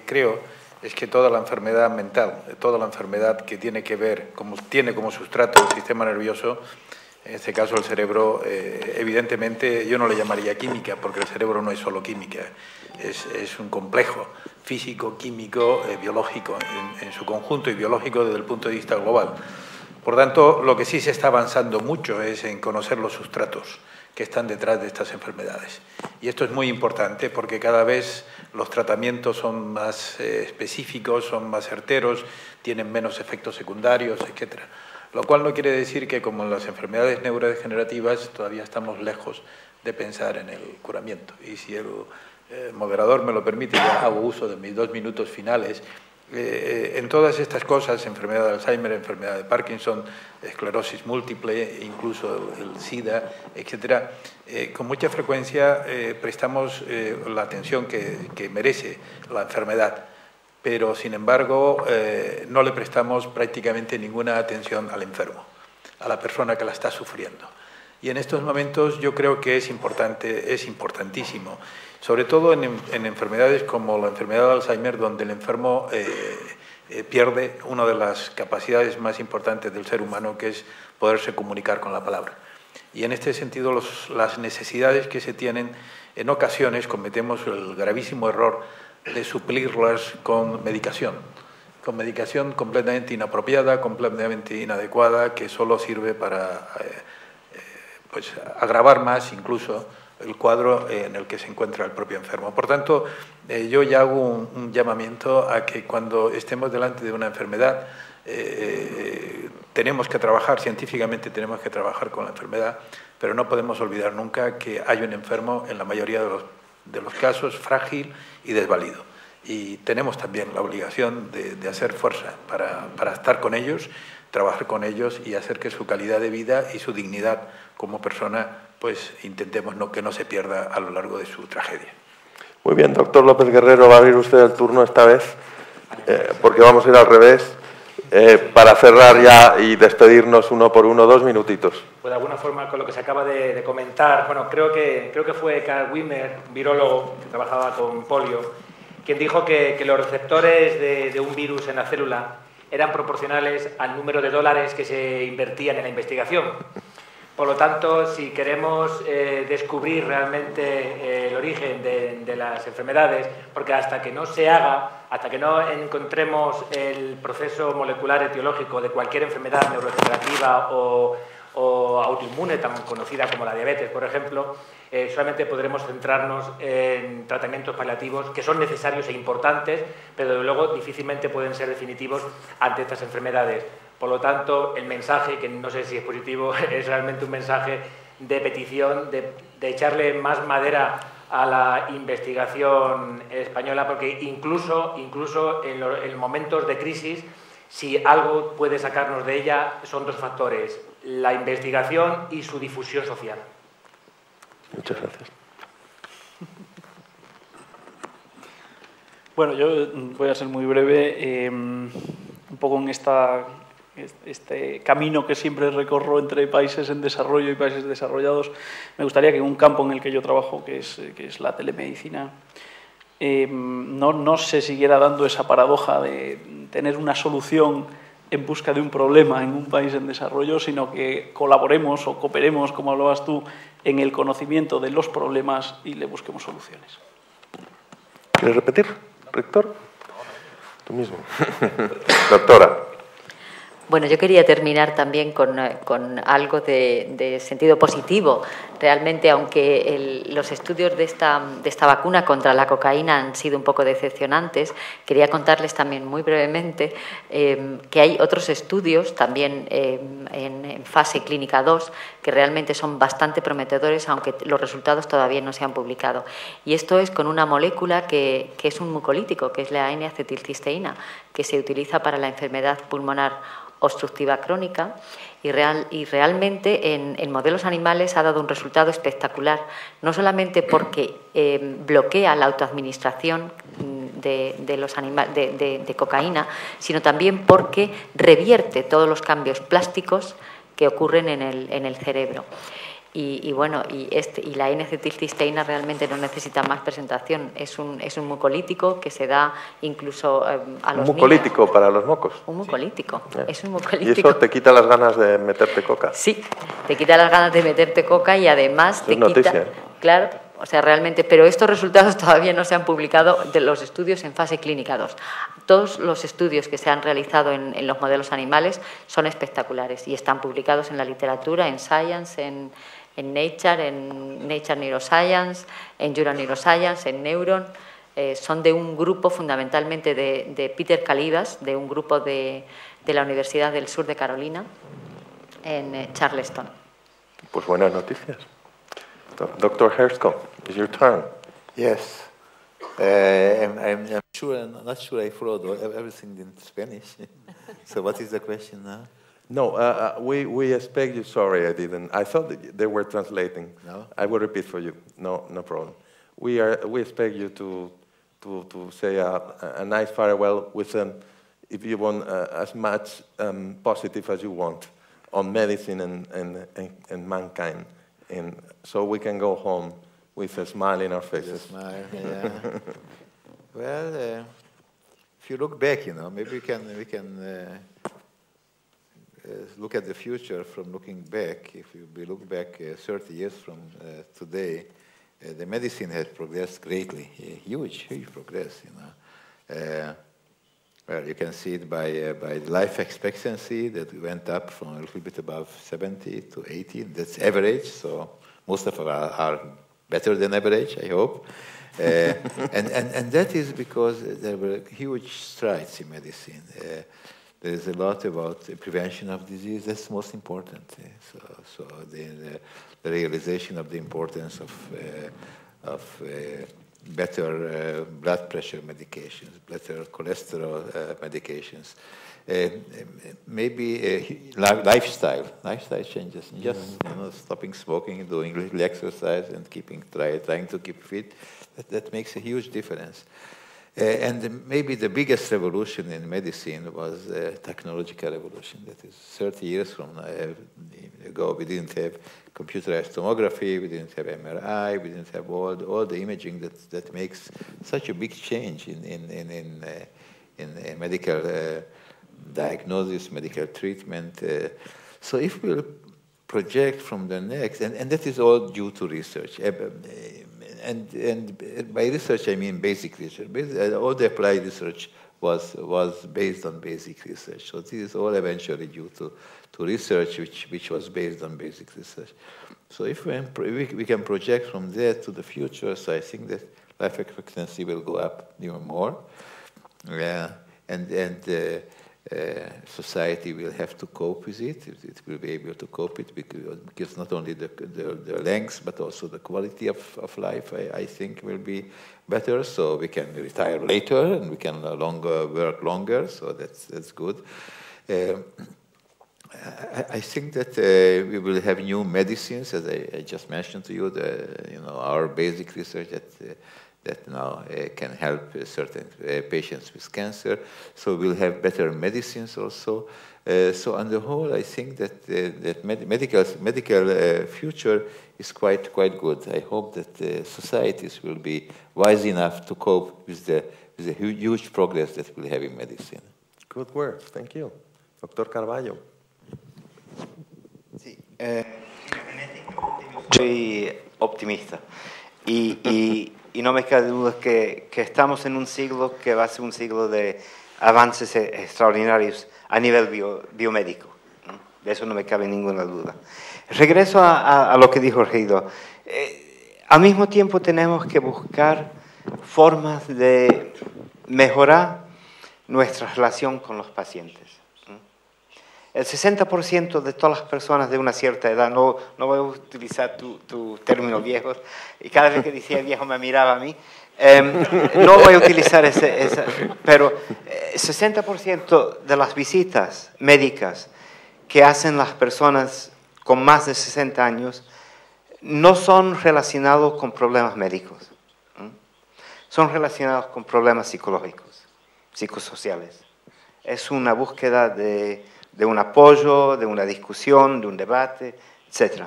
creo es que toda la enfermedad mental, toda la enfermedad que tiene que ver, tiene como sustrato el sistema nervioso, en este caso el cerebro, evidentemente yo no le llamaría química, porque el cerebro no es solo química, es un complejo físico, químico, biológico, en su conjunto y biológico desde el punto de vista global. Por tanto, lo que sí se está avanzando mucho es en conocer los sustratos que están detrás de estas enfermedades. Y esto es muy importante porque cada vez los tratamientos son más específicos, son más certeros, tienen menos efectos secundarios, etc. Lo cual no quiere decir que, como en las enfermedades neurodegenerativas, todavía estamos lejos de pensar en el curamiento. Y si el moderador me lo permite, ya hago uso de mis 2 minutos finales. En todas estas cosas, enfermedad de Alzheimer, enfermedad de Parkinson, esclerosis múltiple, incluso el SIDA, etcétera, con mucha frecuencia prestamos la atención que merece la enfermedad, pero sin embargo no le prestamos prácticamente ninguna atención al enfermo, a la persona que la está sufriendo. Y en estos momentos yo creo que es importantísimo, sobre todo en enfermedades como la enfermedad de Alzheimer, donde el enfermo pierde una de las capacidades más importantes del ser humano, que es poderse comunicar con la palabra. Y en este sentido, las necesidades que se tienen, en ocasiones cometemos el gravísimo error de suplirlas con medicación completamente inapropiada, completamente inadecuada, que solo sirve para pues agravar más incluso el cuadro en el que se encuentra el propio enfermo. Por tanto, yo ya hago un llamamiento a que cuando estemos delante de una enfermedad tenemos que trabajar, científicamente tenemos que trabajar con la enfermedad, pero no podemos olvidar nunca que hay un enfermo, en la mayoría de los casos, frágil y desvalido. Y tenemos también la obligación de hacer fuerza para estar con ellos, trabajar con ellos y hacer que su calidad de vida y su dignidad como persona, pues intentemos que no se pierda a lo largo de su tragedia. Muy bien, doctor López Guerrero, va a abrir usted el turno esta vez, porque vamos a ir al revés, para cerrar ya y despedirnos uno por uno, 2 minutitos. Pues de alguna forma, con lo que se acaba de comentar, bueno, creo que fue Carl Wimmer, virólogo que trabajaba con polio, quien dijo que los receptores de un virus en la célula eran proporcionales al número de dólares que se invertían en la investigación. Por lo tanto, si queremos descubrir realmente el origen de las enfermedades, porque hasta que no se haga, hasta que no encontremos el proceso molecular etiológico de cualquier enfermedad neurodegenerativa o autoinmune, tan conocida como la diabetes, por ejemplo, solamente podremos centrarnos en tratamientos paliativos que son necesarios e importantes, pero de luego difícilmente pueden ser definitivos ante estas enfermedades. Por lo tanto, el mensaje, que no sé si es positivo, es realmente un mensaje de petición, de echarle más madera a la investigación española, porque incluso en momentos de crisis, si algo puede sacarnos de ella, son 2 factores: la investigación y su difusión social. Muchas gracias. Bueno, yo voy a ser muy breve, un poco en este camino que siempre recorro entre países en desarrollo y países desarrollados. Me gustaría que en un campo en el que yo trabajo, que es la telemedicina, no se siguiera dando esa paradoja de tener una solución en busca de un problema en un país en desarrollo, sino que colaboremos o cooperemos, como hablabas tú, en el conocimiento de los problemas y le busquemos soluciones. ¿Quieres repetir, rector? Tú mismo. Doctora. Bueno, yo quería terminar también con algo de sentido positivo. Realmente, aunque los estudios de esta vacuna contra la cocaína han sido un poco decepcionantes, quería contarles también muy brevemente que hay otros estudios también en fase clínica 2 que realmente son bastante prometedores, aunque los resultados todavía no se han publicado. Y esto es con una molécula que es un mucolítico, que es la N-acetilcisteína, que se utiliza para la enfermedad pulmonar obstructiva crónica, y realmente en modelos animales ha dado un resultado espectacular, no solamente porque bloquea la autoadministración de cocaína, sino también porque revierte todos los cambios plásticos que ocurren en el cerebro. Y la N-acetilcisteína realmente no necesita más presentación. Es un mucolítico que se da incluso a los niños. ¿Un mucolítico para los mocos? Un mucolítico, es un ¿Y mucolítico. eso te quita las ganas de meterte coca? Sí, te quita las ganas de meterte coca y además te noticia, quita... Claro, o sea, realmente, pero estos resultados todavía no se han publicado de los estudios en fase clínica 2. Todos los estudios que se han realizado en los modelos animales son espectaculares y están publicados en la literatura, en Science, en Nature Neuroscience, en Euro Neuroscience, en Neuron. Son de un grupo fundamentalmente de Peter Kalibas, de un grupo de la Universidad del Sur de Carolina, en Charleston. Pues buenas noticias. Dr. Hershko, it's your turn. Yes. I'm not sure I followed everything in Spanish. So what is the question now? No, we expect you. Sorry, I didn't. I thought that they were translating. No? I will repeat for you. No problem. We expect you to say a nice farewell with, if you want, as much positive as you want on medicine and mankind, and so we can go home with a smile in our faces. Smile, yeah. Well, if you look back, maybe we can look at the future from looking back. If we look back 30 years from today, the medicine has progressed greatly, huge progress. Well, you can see it by the life expectancy that went up from a little bit above 70 to 80. That's average, so most of us are better than average, I hope. And that is because there were huge strides in medicine. There is a lot about the prevention of disease. That's most important. So the realization of the importance of better blood pressure medications, better cholesterol medications, maybe lifestyle changes. Just stopping smoking, doing little exercise, and trying to keep fit. That makes a huge difference. And maybe the biggest revolution in medicine was technological revolution. That is 30 years ago, we didn't have computerized tomography, we didn't have MRI, we didn't have all the imaging that makes such a big change in medical diagnosis, medical treatment. So if we'll project from the next, and that is all due to research. And by research, I mean basic research. All the applied research was based on basic research. So this is all eventually due to research which was based on basic research. So if we can project from there to the future, so I think that life expectancy will go up even more. And society will have to cope with it. It will be able to cope it because not only the length but also the quality of life, I think, will be better. So we can retire later and we can work longer. So that's good. I think that we will have new medicines, as I just mentioned to you. Our basic research that now can help certain patients with cancer. So we'll have better medicines also. So on the whole, I think that medical future is quite good. I hope that societies will be wise enough to cope with the huge progress that we'll have in medicine. Good words, thank you. Dr. Carballo. Sí, soy optimista y no me cabe duda que estamos en un siglo que va a ser un siglo de avances extraordinarios a nivel biomédico. De eso no me cabe ninguna duda. Regreso a lo que dijo Rido. Al mismo tiempo tenemos que buscar formas de mejorar nuestra relación con los pacientes. el 60% de todas las personas de una cierta edad, no voy a utilizar tu término viejo, y cada vez que decía viejo me miraba a mí, no voy a utilizar pero 60% de las visitas médicas que hacen las personas con más de 60 años no son relacionados con problemas médicos, son relacionados con problemas psicológicos, psicosociales. Es una búsqueda de un apoyo, de una discusión, de un debate, etc.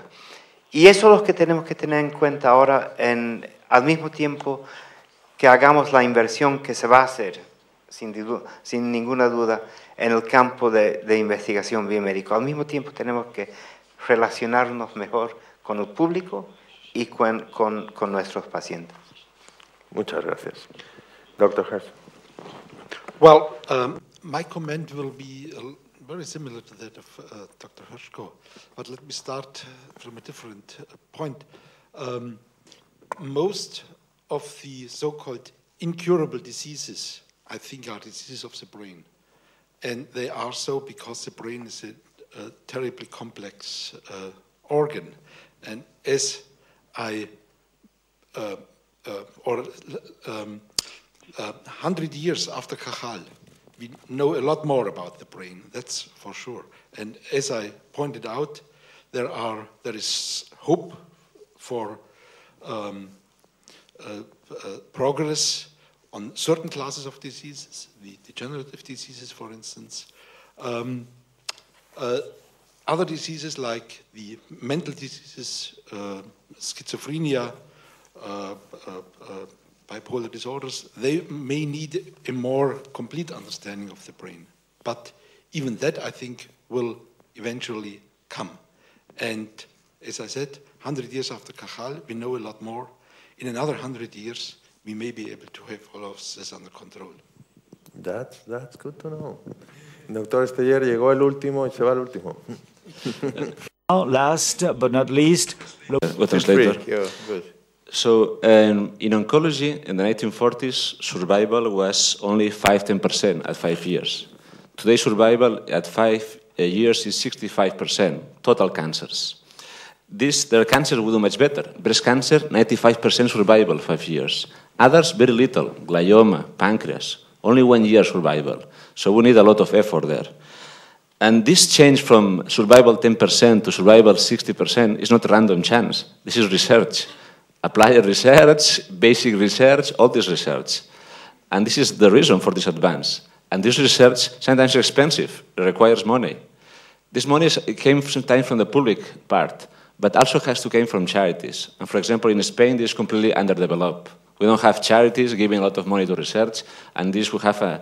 Y eso es lo que tenemos que tener en cuenta ahora, al mismo tiempo que hagamos la inversión que se va a hacer, sin ninguna duda, en el campo de investigación biomédica. Al mismo tiempo tenemos que relacionarnos mejor con el público y con nuestros pacientes. Muchas gracias. Dr. Hirsch. Well, my comment will be very similar to that of Dr. Hershko, but let me start from a different point. Most of the so-called incurable diseases, I think, are diseases of the brain. And they are so because the brain is a terribly complex organ. And as 100 years after Cajal, we know a lot more about the brain, that's for sure. And as I pointed out, there is hope for progress on certain classes of diseases, the degenerative diseases, for instance. Other diseases like the mental diseases, schizophrenia, bipolar disorders, they may need a more complete understanding of the brain. But even that, I think, will eventually come. And as I said, 100 years after Cajal, we know a lot more. In another 100 years, we may be able to have all of this under control. That's good to know. Doctor Esteller, llegó el último y se va el último. Last but not least, So in oncology, in the 1940s, survival was only 5–10% at 5 years. Today, survival at 5 years is 65%, total cancers. There are cancers we do much better. Breast cancer, 95% survival, 5 years. Others, very little, glioma, pancreas, only 1 year survival. So we need a lot of effort there. And this change from survival 10% to survival 60% is not a random chance. This is research. Applied research, basic research, all this research. And this is the reason for this advance. And this research sometimes is expensive, it requires money. This money came sometimes from the public part, but also has to come from charities. And for example, in Spain, this is completely underdeveloped. We don't have charities giving a lot of money to research, and this will have a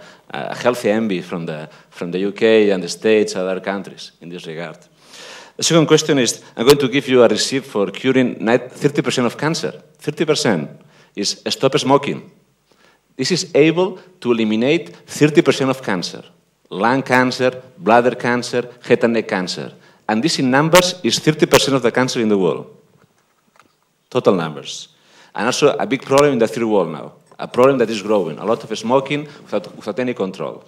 healthy envy from the UK and the States and other countries in this regard. The second question is, I'm going to give you a receipt for curing 30% of cancer. 30% is stop smoking. This is able to eliminate 30% of cancer. Lung cancer, bladder cancer, head and neck cancer. And this in numbers is 30% of the cancer in the world. Total numbers. And also a big problem in the third world now. A problem that is growing. A lot of smoking without any control.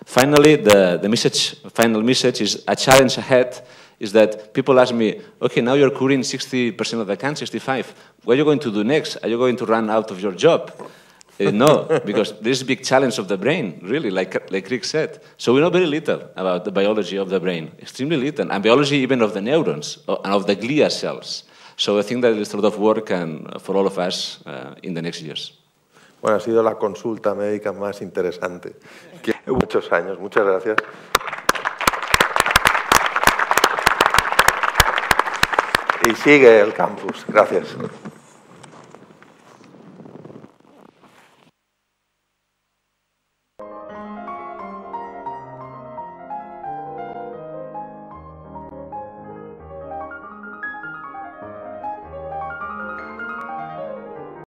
Finally, the final message is a challenge ahead is that people ask me, okay, now you're curing 60% of the cancer, 65%. What are you going to do next? Are you going to run out of your job? No, because there is a big challenge of the brain, really, like Rick said. So we know very little about the biology of the brain, extremely little, and biology even of the neurons and of the glia cells. So I think that there's a lot of work for all of us in the next years. Bueno, ha sido la consulta médica más interesante que en muchos años. Muchas gracias. Y sigue el campus. Gracias.